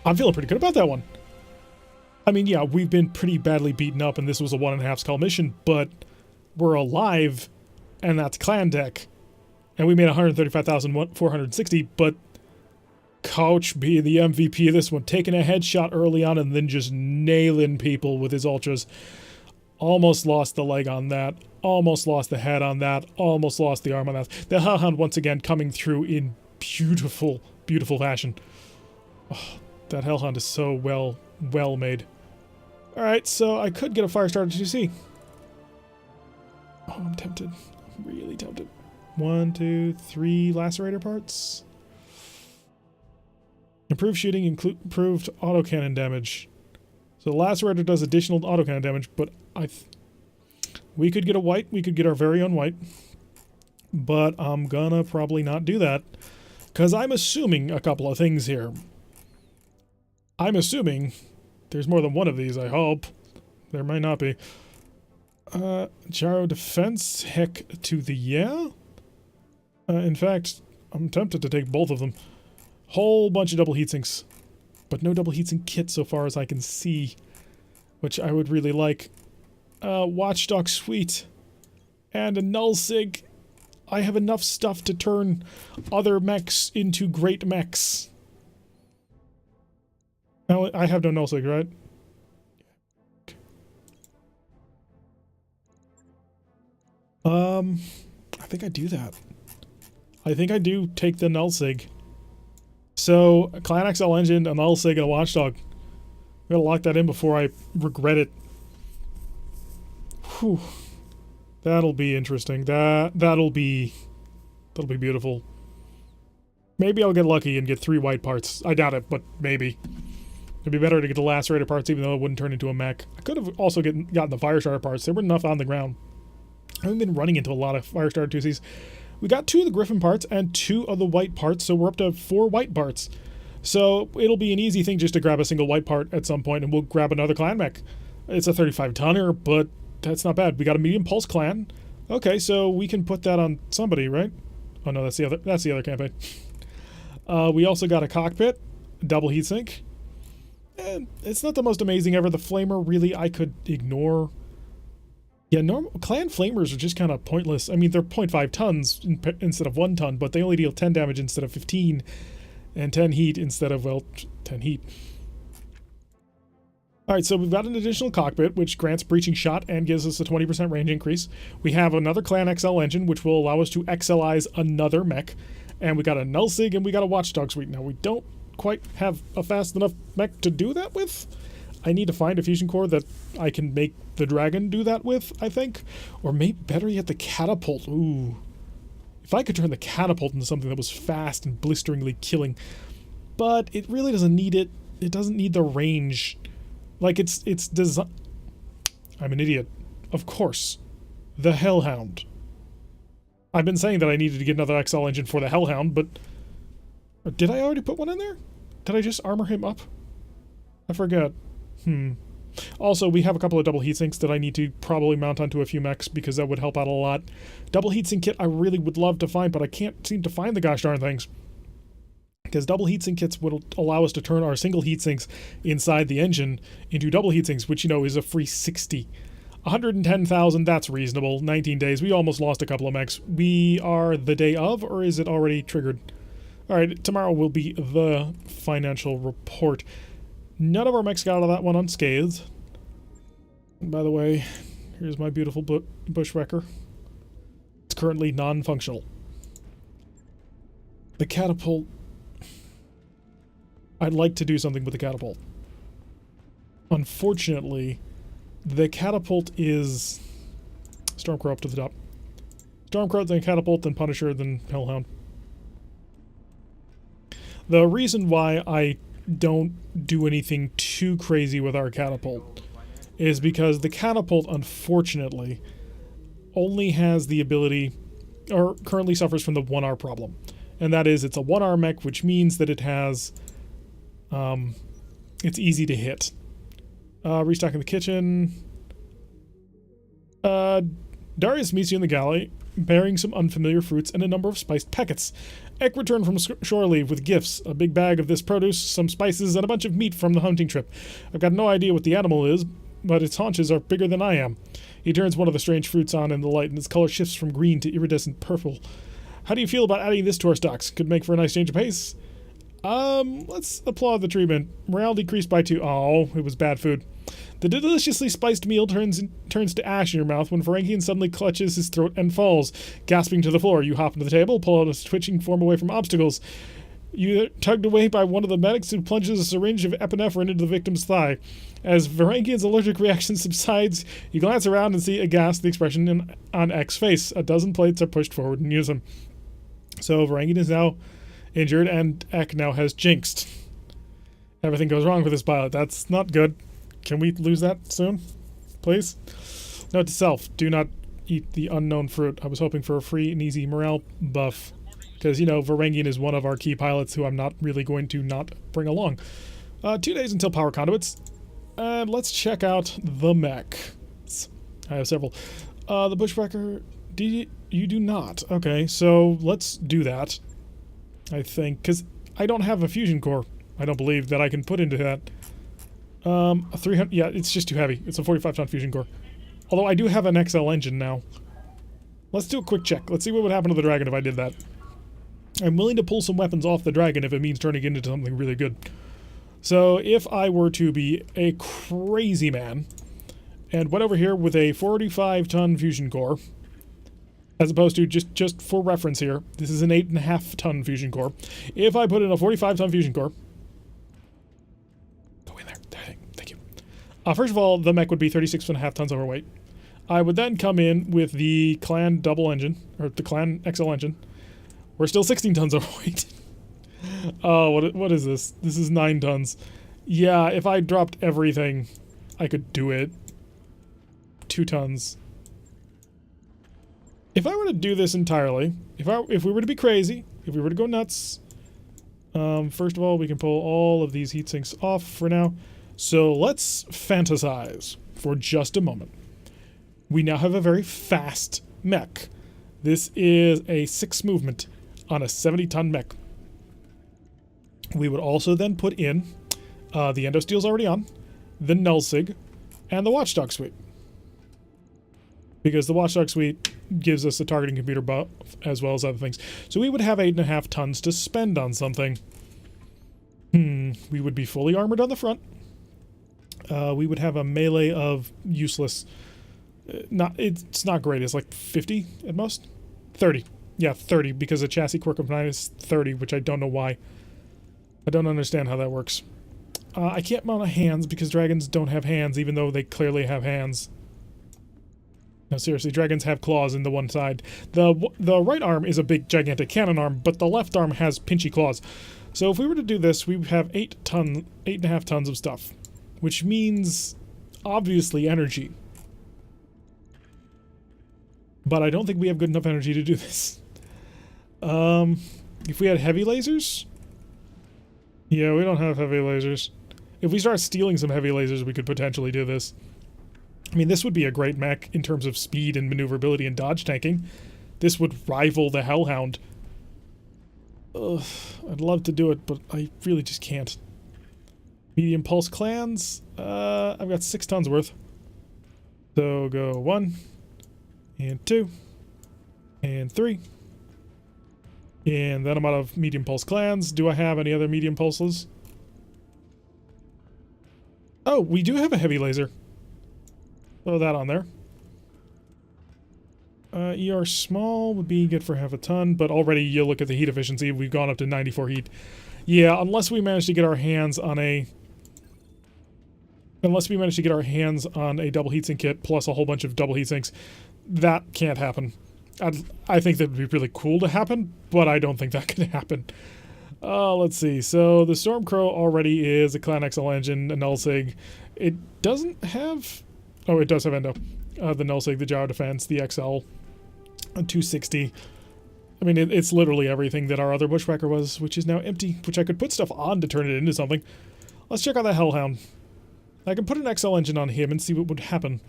I'm feeling pretty good about that one. I mean, yeah, we've been pretty badly beaten up and this was a 1.5 skull mission, but we're alive and that's clan deck. And we made 135,460, but Coach being the MVP of this one, taking a headshot early on and then just nailing people with his ultras. Almost lost the leg on that, almost lost the head on that, almost lost the arm on that. The Hellhound once again coming through in beautiful, beautiful fashion. Oh, that Hellhound is so well made. Alright, so I could get a Firestarter 2C. Oh, I'm tempted. I'm really tempted. 1, 2, 3 Lacerator parts. Improved shooting, improved autocannon damage. So the Lacerator does additional autocannon damage, but we could get a white, we could get our very own white. But I'm gonna probably not do that, because I'm assuming a couple of things here. I'm assuming there's more than one of these, I hope. There might not be. Gyro defense, heck to the yeah? In fact, I'm tempted to take both of them. Whole bunch of double heatsinks, but no double heatsink kit so far as I can see, which I would really like. Watchdog Suite and a null sig. I have enough stuff to turn other mechs into great mechs. Now, I have no null sig, right? I think I do that. I think I do take the null sig. So, a Clan XL engine, a null sig, and a watchdog. I'm gonna lock that in before I regret it. Whew. That'll be interesting. That'll be beautiful. Maybe I'll get lucky and get 3 white parts. I doubt it, but maybe. It'd be better to get the Lacerator parts even though it wouldn't turn into a mech. I could have also gotten the Firestarter parts. There were enough on the ground. I haven't been running into a lot of Firestarter 2Cs. We got 2 of the Griffin parts and 2 of the white parts, so we're up to 4 white parts. So it'll be an easy thing just to grab a single white part at some point, and we'll grab another clan mech. It's a 35-tonner, but that's not bad. We got a medium pulse clan. Okay, so we can put that on somebody, right? Oh no, that's the other campaign. We also got a cockpit, double heatsink. And it's not the most amazing ever. The flamer, really, I could ignore. Yeah, normal clan flamers are just kind of pointless. I mean, they're 0.5 tons instead of 1 ton, but they only deal 10 damage instead of 15, and 10 heat instead of, well, 10 heat. All right, so we've got an additional cockpit, which grants breaching shot and gives us a 20% range increase. We have another Clan XL engine, which will allow us to XLize another mech. And we got a Nullsig and we got a Watchdog suite. Now, we don't quite have a fast enough mech to do that with. I need to find a fusion core that I can make the Dragon do that with, I think. Or maybe better yet, the Catapult. Ooh. If I could turn the Catapult into something that was fast and blisteringly killing. But it really doesn't need it. It doesn't need the range. Like, it's design. I'm an idiot. Of course. The Hellhound. I've been saying that I needed to get another XL engine for the Hellhound, but... Did I already put one in there? Did I just armor him up? I forgot. Also, we have a couple of double heatsinks that I need to probably mount onto a few mechs because that would help out a lot. Double heatsink kit I really would love to find, but I can't seem to find the gosh darn things. Because double heatsink kits would allow us to turn our single heatsinks inside the engine into double heatsinks, which, you know, is a free 60. 110,000, that's reasonable. 19 days, we almost lost a couple of mechs. We are the day of, or is it already triggered? Alright, tomorrow will be the financial report. None of our mechs got out of that one unscathed. And by the way, here's my beautiful bushwrecker. It's currently non-functional. The catapult... I'd like to do something with the catapult. Unfortunately, the catapult is... Stormcrow up to the top. Stormcrow, then Catapult, then Punisher, then Hellhound. The reason why I don't do anything too crazy with our Catapult is because the Catapult, unfortunately, only has the ability, or currently suffers from the 1R problem. And that is, it's a 1R mech, which means that it has... it's easy to hit. Restocking the kitchen. Darius meets you in the galley, bearing some unfamiliar fruits and a number of spiced packets. Ek returned from shore leave with gifts, a big bag of this produce, some spices, and a bunch of meat from the hunting trip. I've got no idea what the animal is, but its haunches are bigger than I am. He turns one of the strange fruits on in the light, and its color shifts from green to iridescent purple. How do you feel about adding this to our stocks? Could make for a nice change of pace. Let's applaud the treatment. Morale decreased by 2. Oh, it was bad food. The deliciously spiced meal turns to ash in your mouth when Ferengian suddenly clutches his throat and falls. Gasping to the floor, you hop into the table, pull out a twitching form away from obstacles. You're tugged away by one of the medics who plunges a syringe of epinephrine into the victim's thigh. As Varangian's allergic reaction subsides, you glance around and see aghast the expression on Ek's face. A dozen plates are pushed forward in unison. So Varangian is now injured, and Ek now has jinxed. Everything goes wrong with this pilot. That's not good. Can we lose that soon? Please? Note to self, do not eat the unknown fruit. I was hoping for a free and easy morale buff. Because, you know, Varangian is one of our key pilots who I'm not really going to not bring along. 2 days until power conduits. And let's check out the mech. I have several. The bushwrecker, you do not. Okay, so let's do that. I think, because I don't have a fusion core, I don't believe, that I can put into that. A 300, yeah, it's just too heavy. It's a 45-ton fusion core. Although I do have an XL engine now. Let's do a quick check. Let's see what would happen to the Dragon if I did that. I'm willing to pull some weapons off the Dragon if it means turning it into something really good. So if I were to be a crazy man and went over here with a 45-ton fusion core, as opposed to, just for reference here, this is an 8.5-ton fusion core. If I put in a 45-ton fusion core, go in there. Thank you. First of all, the mech would be 36.5 tons overweight. I would then come in with the Clan double engine, or the Clan XL engine. We're still 16 tons overweight. Oh, what is this? This is 9 tons. Yeah, if I dropped everything, I could do it. 2 tons. If I were to do this entirely, if we were to be crazy, if we were to go nuts, first of all, we can pull all of these heat sinks off for now. So let's fantasize for just a moment. We now have a very fast mech. This is a 6 movement on a 70-ton mech. We would also then put in the Endosteel's already on, the Nullsig, and the Watchdog suite. Because the Watchdog suite gives us a targeting computer buff as well as other things. So we would have 8.5 tons to spend on something. We would be fully armored on the front. we would have a melee of useless. It's not great. It's like 50 at most. 30. Yeah, 30 because a chassis quirk of 9 is 30, which I don't know why. I don't understand how that works. I can't mount a hands because dragons don't have hands, even though they clearly have hands. No, seriously, dragons have claws in the one side. The right arm is a big, gigantic cannon arm, but the left arm has pinchy claws. So if we were to do this, we would have 8.5 tons of stuff, which means obviously energy. But I don't think we have good enough energy to do this. If we had heavy lasers? Yeah, we don't have heavy lasers. If we start stealing some heavy lasers, we could potentially do this. I mean, this would be a great mech in terms of speed and maneuverability and dodge tanking. This would rival the Hellhound. Ugh, I'd love to do it, but I really just can't. Medium pulse clans. I've got 6 tons worth. So go 1, and 2, and 3. And then I'm out of medium pulse clans. Do I have any other medium pulses? Oh, we do have a heavy laser. Throw that on there. ER small would be good for half a ton, but already you look at the heat efficiency, we've gone up to 94 heat. Yeah, unless we manage to get our hands on a... Unless we manage to get our hands on a double heatsink kit plus a whole bunch of double heatsinks, that can't happen. I think that would be really cool to happen, but I don't think that can happen. Let's see. So the Stormcrow already is a Clan XL engine, a Nullsig. It doesn't have... Oh, it does have Endo. The Nullsig, the Gyro Defense, the XL, a 260. I mean, it's literally everything that our other Bushwhacker was, which is now empty, which I could put stuff on to turn it into something. Let's check out that Hellhound. I can put an XL engine on him and see what would happen.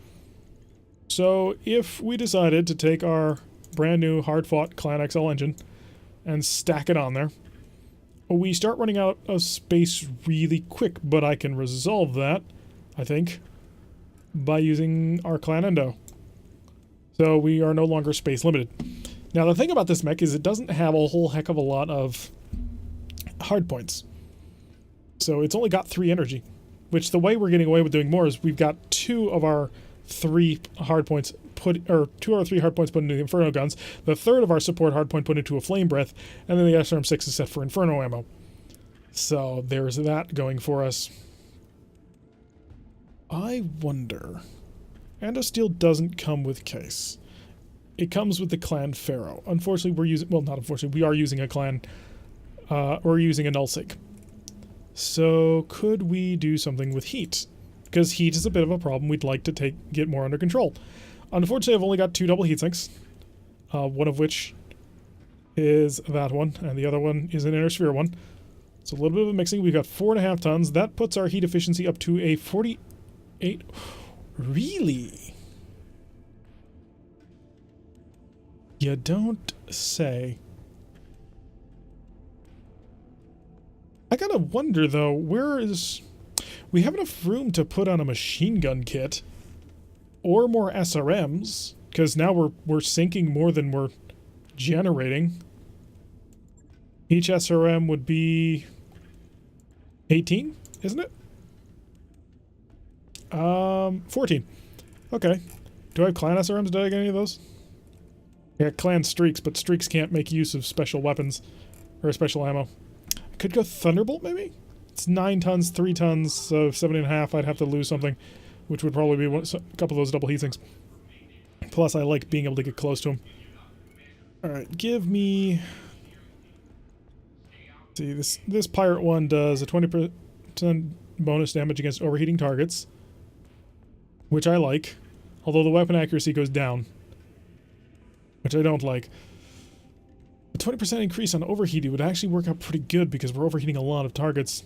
So, if we decided to take our brand new hard-fought Clan XL engine and stack it on there, we start running out of space really quick, but I can resolve that, I think, by using our Clan Endo. So we are no longer space limited. Now the thing about this mech is it doesn't have a whole heck of a lot of hard points. So it's only got 3 energy, which the way we're getting away with doing more is we've got 2 of our 3 hard points put, or 2 or 3 hard points put into the Inferno guns, the 3rd of our support hard point put into a Flame Breath, and then the SRM-6 is set for Inferno ammo. So there's that going for us. I wonder... Andosteel doesn't come with case. It comes with the Clan Pharaoh. Unfortunately, we're using... Well, not unfortunately. We are using a Clan... we're using a Nullsig. So, could we do something with heat? Because heat is a bit of a problem we'd like to get more under control. Unfortunately, I've only got 2 double heatsinks. One of which is that one, and the other one is an Inner Sphere one. It's a little bit of a mixing. We've got 4.5 tons. That puts our heat efficiency up to a 48... Really? You don't say. I gotta wonder, though, where is... We have enough room to put on a machine gun kit. Or more SRMs. Because now we're sinking more than we're generating. Each SRM would be... 18, isn't it? 14. Okay. Do I have Clan SRMs? Did I get any of those? I got Clan Streaks, but Streaks can't make use of special weapons. Or special ammo. I could go Thunderbolt, maybe? It's 9 tons, 3 tons, so 7.5. I'd have to lose something, which would probably be a couple of those double heatsinks. Plus, I like being able to get close to them. Alright, give me... See, this Pirate one does a 20% bonus damage against overheating targets. Which I like, although the weapon accuracy goes down, which I don't like. A 20% increase on overheating would actually work out pretty good because we're overheating a lot of targets.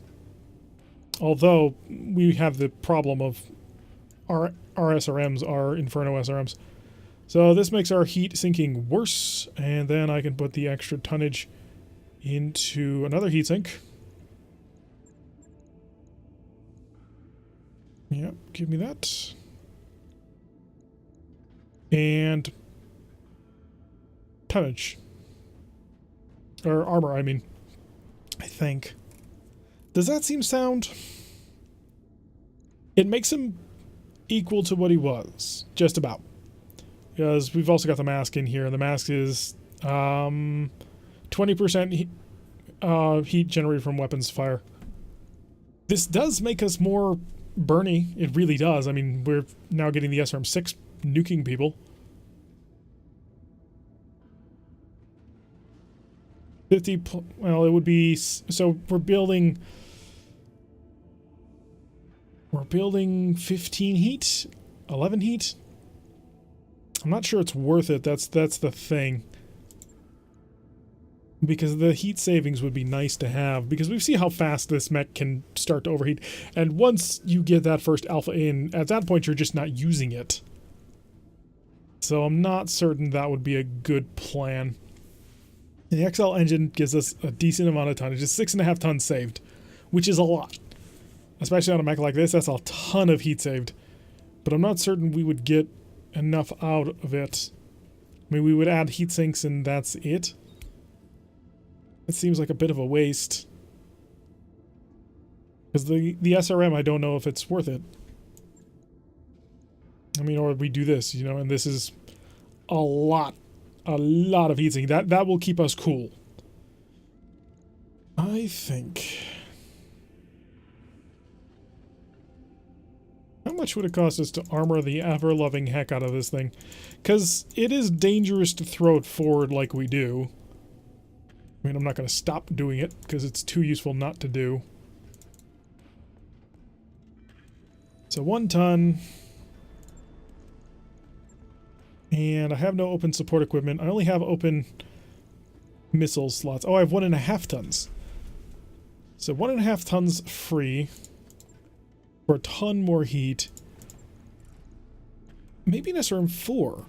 Although, we have the problem of our SRMs are Inferno SRMs. So this makes our heat sinking worse, and then I can put the extra tonnage into another heatsink. Yep, give me that. And tonnage. Or armor, I mean. I think. Does that seem sound? It makes him equal to what he was, just about. Because we've also got the mask in here, and the mask is 20% heat generated from weapons fire. This does make us more burny. It really does. I mean, we're now getting the SRM-6 nuking people. 50, well, it would be, so we're building 15 heat, 11 heat. I'm not sure it's worth it. That's the thing. Because the heat savings would be nice to have, because we see how fast this mech can start to overheat. And once you get that first alpha in, at that point you're just not using it. So I'm not certain that would be a good plan. And the XL engine gives us a decent amount of tonnage. It's 6.5 tons saved, which is a lot. Especially on a mech like this, that's a ton of heat saved. But I'm not certain we would get enough out of it. I mean, we would add heat sinks and that's it. It seems like a bit of a waste. Because the SRM, I don't know if it's worth it. I mean, or we do this, you know, and this is a lot of heatsink. That will keep us cool. I think. How much would it cost us to armor the ever-loving heck out of this thing? Because it is dangerous to throw it forward like we do. I mean, I'm not going to stop doing it, because it's too useful not to do. So 1 ton. And I have no open support equipment. I only have open missile slots. Oh, I have 1.5 tons. So 1.5 tons free. For a ton more heat. Maybe an SRM-4.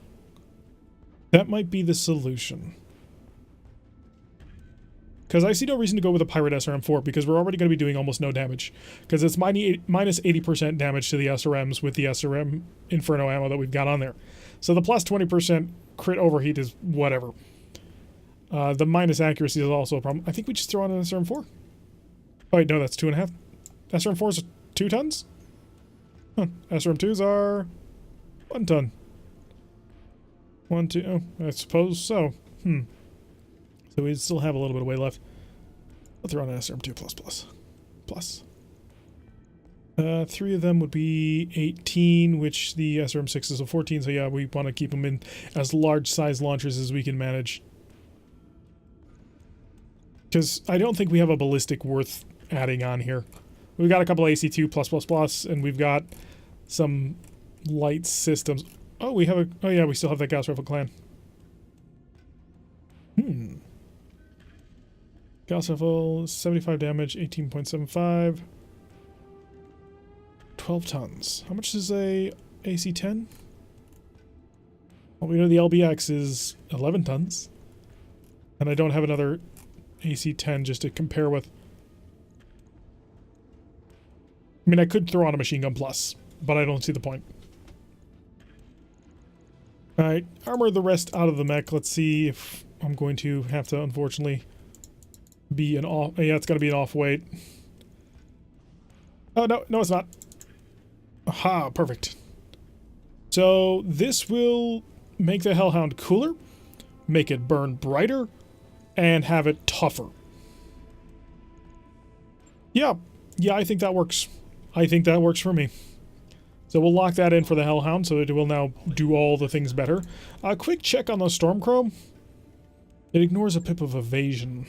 That might be the solution. Because I see no reason to go with a Pirate SRM-4, because we're already going to be doing almost no damage. Because it's minus 80% damage to the SRMs with the SRM Inferno ammo that we've got on there. So the plus 20% crit overheat is whatever. The minus accuracy is also a problem. I think we just throw on an SRM-4. Oh wait, no, that's 2.5. SRM-4s are 2 tons? Huh. SRM-2s are 1 ton. 1, 2, oh, I suppose so. So we still have a little bit of weight left. I'll throw on an SRM-2 plus. 3 of them would be 18, which the SRM-6 is a 14, so yeah, we want to keep them in as large size launchers as we can manage. Because I don't think we have a ballistic worth adding on here. We've got a couple AC2+++, and we've got some light systems. Oh, we have oh yeah, we still have that Gauss Rifle Clan. Gauss Rifle, 75 damage, 18.75. 12 tons. How much is a AC-10? Well, we know the LBX is 11 tons. And I don't have another AC-10 just to compare with. I mean, I could throw on a Machine Gun Plus, but I don't see the point. Alright, armor the rest out of the mech. Let's see if I'm going to have to, unfortunately, be an off... Yeah, it's going to be an off-weight. Oh, no, it's not. Aha, perfect. So, this will make the Hellhound cooler, make it burn brighter, and have it tougher. Yeah, I think that works. I think that works for me. So we'll lock that in for the Hellhound, so it will now do all the things better. A quick check on the Stormcrow. It ignores a pip of evasion.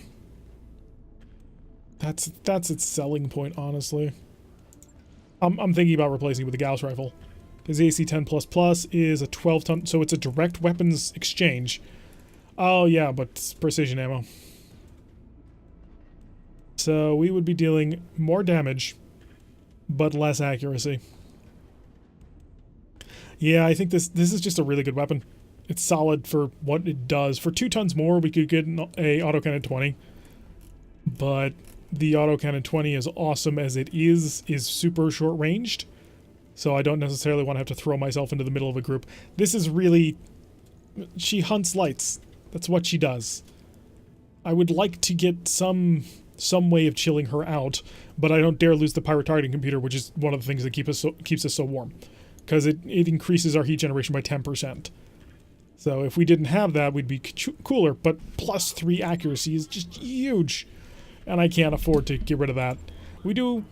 That's its selling point, honestly. I'm thinking about replacing it with the Gauss Rifle. Because the AC-10++ is a 12 ton, so it's a direct weapons exchange. Oh yeah, but it's precision ammo. So we would be dealing more damage, but less accuracy. Yeah, I think this is just a really good weapon. It's solid for what it does. For 2 tons more, we could get a autocannon 20. But the autocannon 20, as awesome as it is super short-ranged. So I don't necessarily want to have to throw myself into the middle of a group. This is really... She hunts lights. That's what she does. I would like to get some some way of chilling her out, but I don't dare lose the pirate targeting computer, which is one of the things that keeps us so warm, because it increases our heat generation by 10%. So if we didn't have that, we'd be cooler, but plus 3 accuracy is just huge, and I can't afford to get rid of that. We do,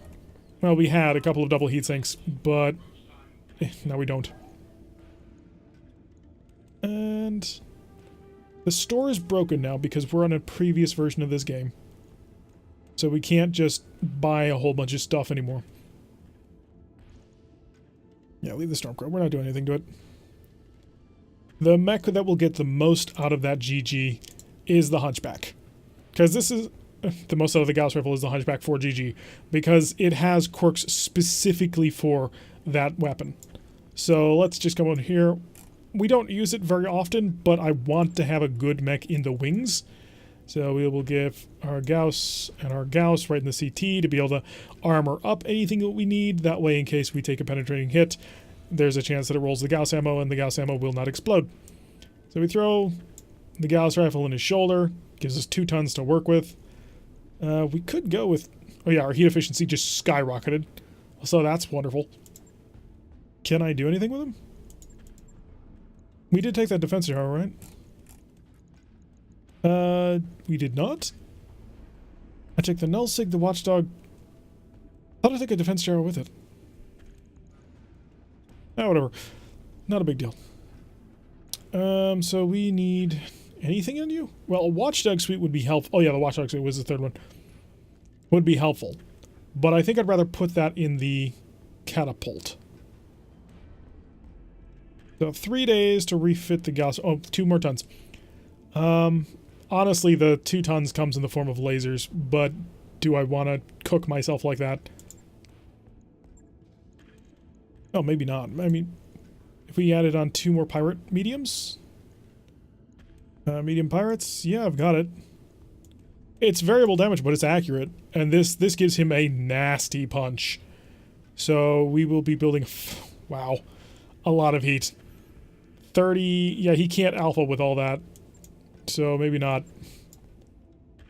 well, we had a couple of double heat sinks, but now we don't. And the store is broken now because we're on a previous version of this game. So we can't just buy a whole bunch of stuff anymore. Yeah, leave the Stormcrow. We're not doing anything to it. The mech that will get the most out of that GG is the Hunchback. Because this is... the most out of the Gauss Rifle is the Hunchback 4 GG. Because it has quirks specifically for that weapon. So let's just come on here. We don't use it very often, but I want to have a good mech in the wings. So we will give our Gauss and our Gauss right in the CT to be able to armor up anything that we need. That way, in case we take a penetrating hit, there's a chance that it rolls the Gauss ammo, and the Gauss ammo will not explode. So we throw the Gauss rifle in his shoulder. Gives us 2 tons to work with. We could go with... oh yeah, our heat efficiency just skyrocketed. So that's wonderful. Can I do anything with him? We did take that defense tower, right? We did not. I took the Nullsig, the Watchdog. How did I take a defense tower with it? Oh, whatever. Not a big deal. So we need anything on you? Well, a Watchdog suite would be helpful. Oh yeah, the Watchdog suite was the third one. Would be helpful. But I think I'd rather put that in the catapult. So 3 days to refit the Gauss. Oh, 2 more tons. Honestly, the 2 tons comes in the form of lasers, but do I want to cook myself like that? Oh, maybe not. I mean, if we added on 2 more pirate mediums? Medium pirates? Yeah, I've got it. It's variable damage, but it's accurate. And this gives him a nasty punch. So we will be building... wow. A lot of heat. 30... yeah, he can't alpha with all that. So maybe not.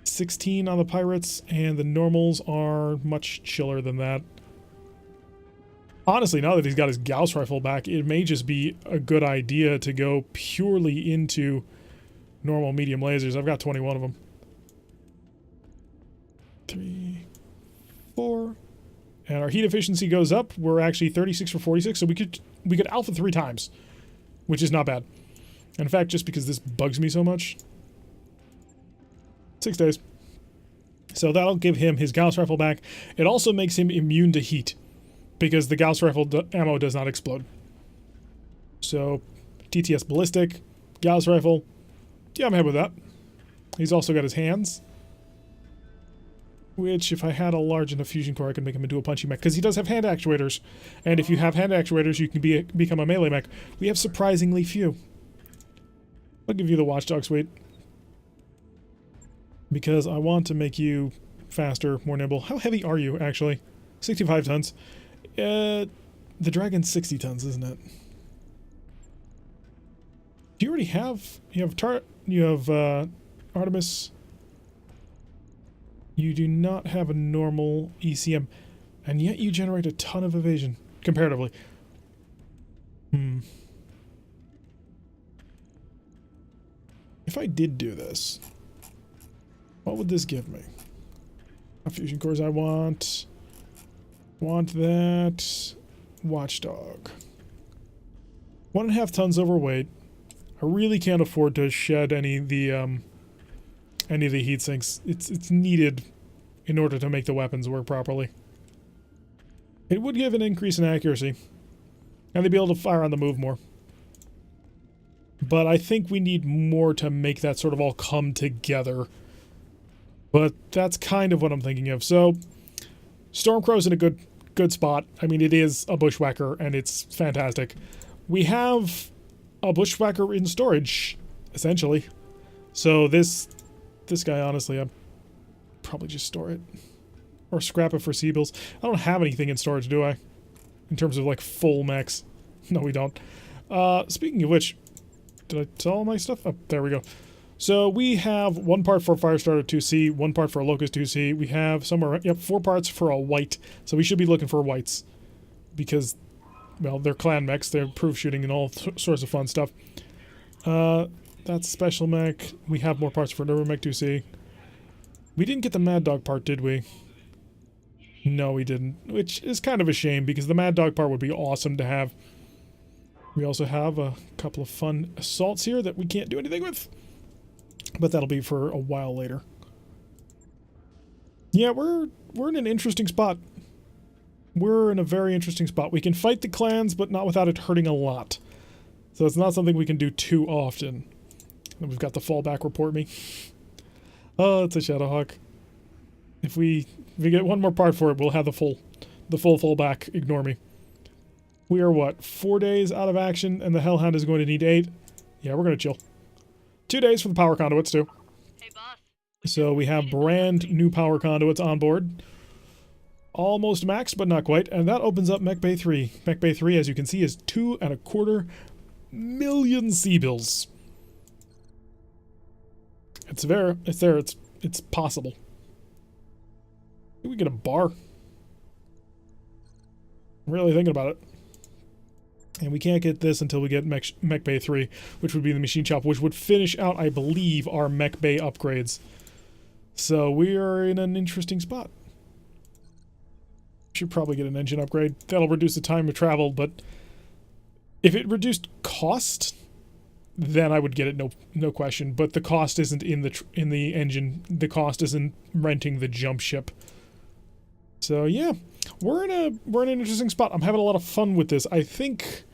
16 on the pirates, and the normals are much chiller than that. Honestly, now that he's got his Gauss rifle back, it may just be a good idea to go purely into normal medium lasers. I've got 21 of them. 3, 4, and our heat efficiency goes up. We're actually 36 for 46, so we could alpha 3 times, which is not bad. In fact, just because this bugs me so much. 6 days. So that'll give him his Gauss rifle back. It also makes him immune to heat, because the Gauss rifle ammo does not explode. So, TTS ballistic, Gauss rifle. Yeah, I'm happy with that. He's also got his hands, which, if I had a large enough fusion core, I could make him into a punchy mech, because he does have hand actuators. And if you have hand actuators, you can become a melee mech. We have surprisingly few. I'll give you the Watchdog suite, because I want to make you faster, more nimble. How heavy are you, actually? 65 tons. The Dragon's 60 tons, isn't it? Do you already have... you have Artemis. You do not have a normal ECM, and yet you generate a ton of evasion, comparatively. If I did do this, what would this give me? Fusion cores I want. Want that. Watchdog. 1.5 tons overweight. I really can't afford to shed any of the heat sinks. It's needed in order to make the weapons work properly. It would give an increase in accuracy, and they'd be able to fire on the move more. But I think we need more to make that sort of all come together. But that's kind of what I'm thinking of. So, Stormcrow's in a good spot. I mean, it is a bushwhacker, and it's fantastic. We have a bushwhacker in storage, essentially. So this guy, honestly, I'd probably just store it. Or scrap it for Seabills. I don't have anything in storage, do I? In terms of, like, full mechs. No, we don't. Speaking of which, did I sell all my stuff? Oh, there we go. So we have 1 part for Firestarter 2C, 1 part for a Locust 2C. We have somewhere, 4 parts for a white. So we should be looking for whites because, well, they're clan mechs, they're proof shooting and all sorts of fun stuff. That's special mech. We have more parts for Nerva Mech 2C. We didn't get the Mad Dog part, did we? No, we didn't, which is kind of a shame because the Mad Dog part would be awesome to have. We also have a couple of fun assaults here that we can't do anything with, but that'll be for a while later. Yeah, we're in an interesting spot. We're in a very interesting spot. We can fight the clans, but not without it hurting a lot. So it's not something we can do too often. And we've got the fallback report me. Oh, it's a Shadowhawk. If we get 1 more part for it, we'll have the full fallback. Ignore me. We are what, 4 days out of action, and the Hellhound is going to need 8. Yeah, we're gonna chill. 2 days for the power conduits too. Hey, boss. So we have brand new power conduits on board. Almost maxed, but not quite, and that opens up Mech Bay 3. Mech Bay 3, as you can see, is 2.25 million C-bills. It's there. It's possible. Can we get a bar? I'm really thinking about it. And we can't get this until we get Mech Bay 3, which would be the machine shop, which would finish out, I believe, our Mech Bay upgrades. So we are in an interesting spot. Should probably get an engine upgrade. That'll reduce the time of travel, but if it reduced cost, then I would get it, no question. But the cost isn't in the engine. The cost is in renting the jump ship. So yeah, we're in an interesting spot. I'm having a lot of fun with this. I think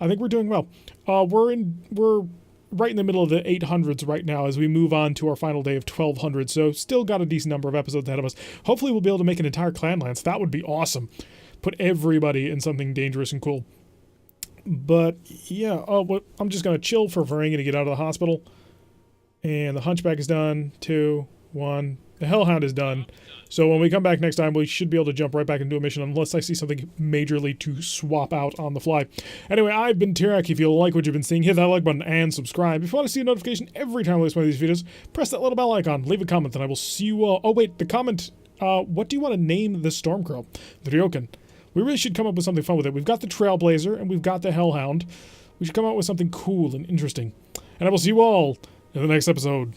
we're doing well. We're right in the middle of the 800s right now as we move on to our final day of 1200. So still got a decent number of episodes ahead of us. Hopefully we'll be able to make an entire clan lance. That would be awesome. Put everybody in something dangerous and cool. But yeah, I'm just gonna chill for Varangian to get out of the hospital. And the Hunchback is done. 2, 1. The Hellhound is done. So when we come back next time, we should be able to jump right back into a mission unless I see something majorly to swap out on the fly. Anyway, I've been Tirak. If you like what you've been seeing, hit that like button and subscribe. If you want to see a notification every time I release one of these videos, press that little bell icon, leave a comment, and I will see you all. Oh wait, the comment, what do you want to name the Stormcrow? The Ryokan. We really should come up with something fun with it. We've got the Trailblazer and we've got the Hellhound. We should come up with something cool and interesting. And I will see you all in the next episode.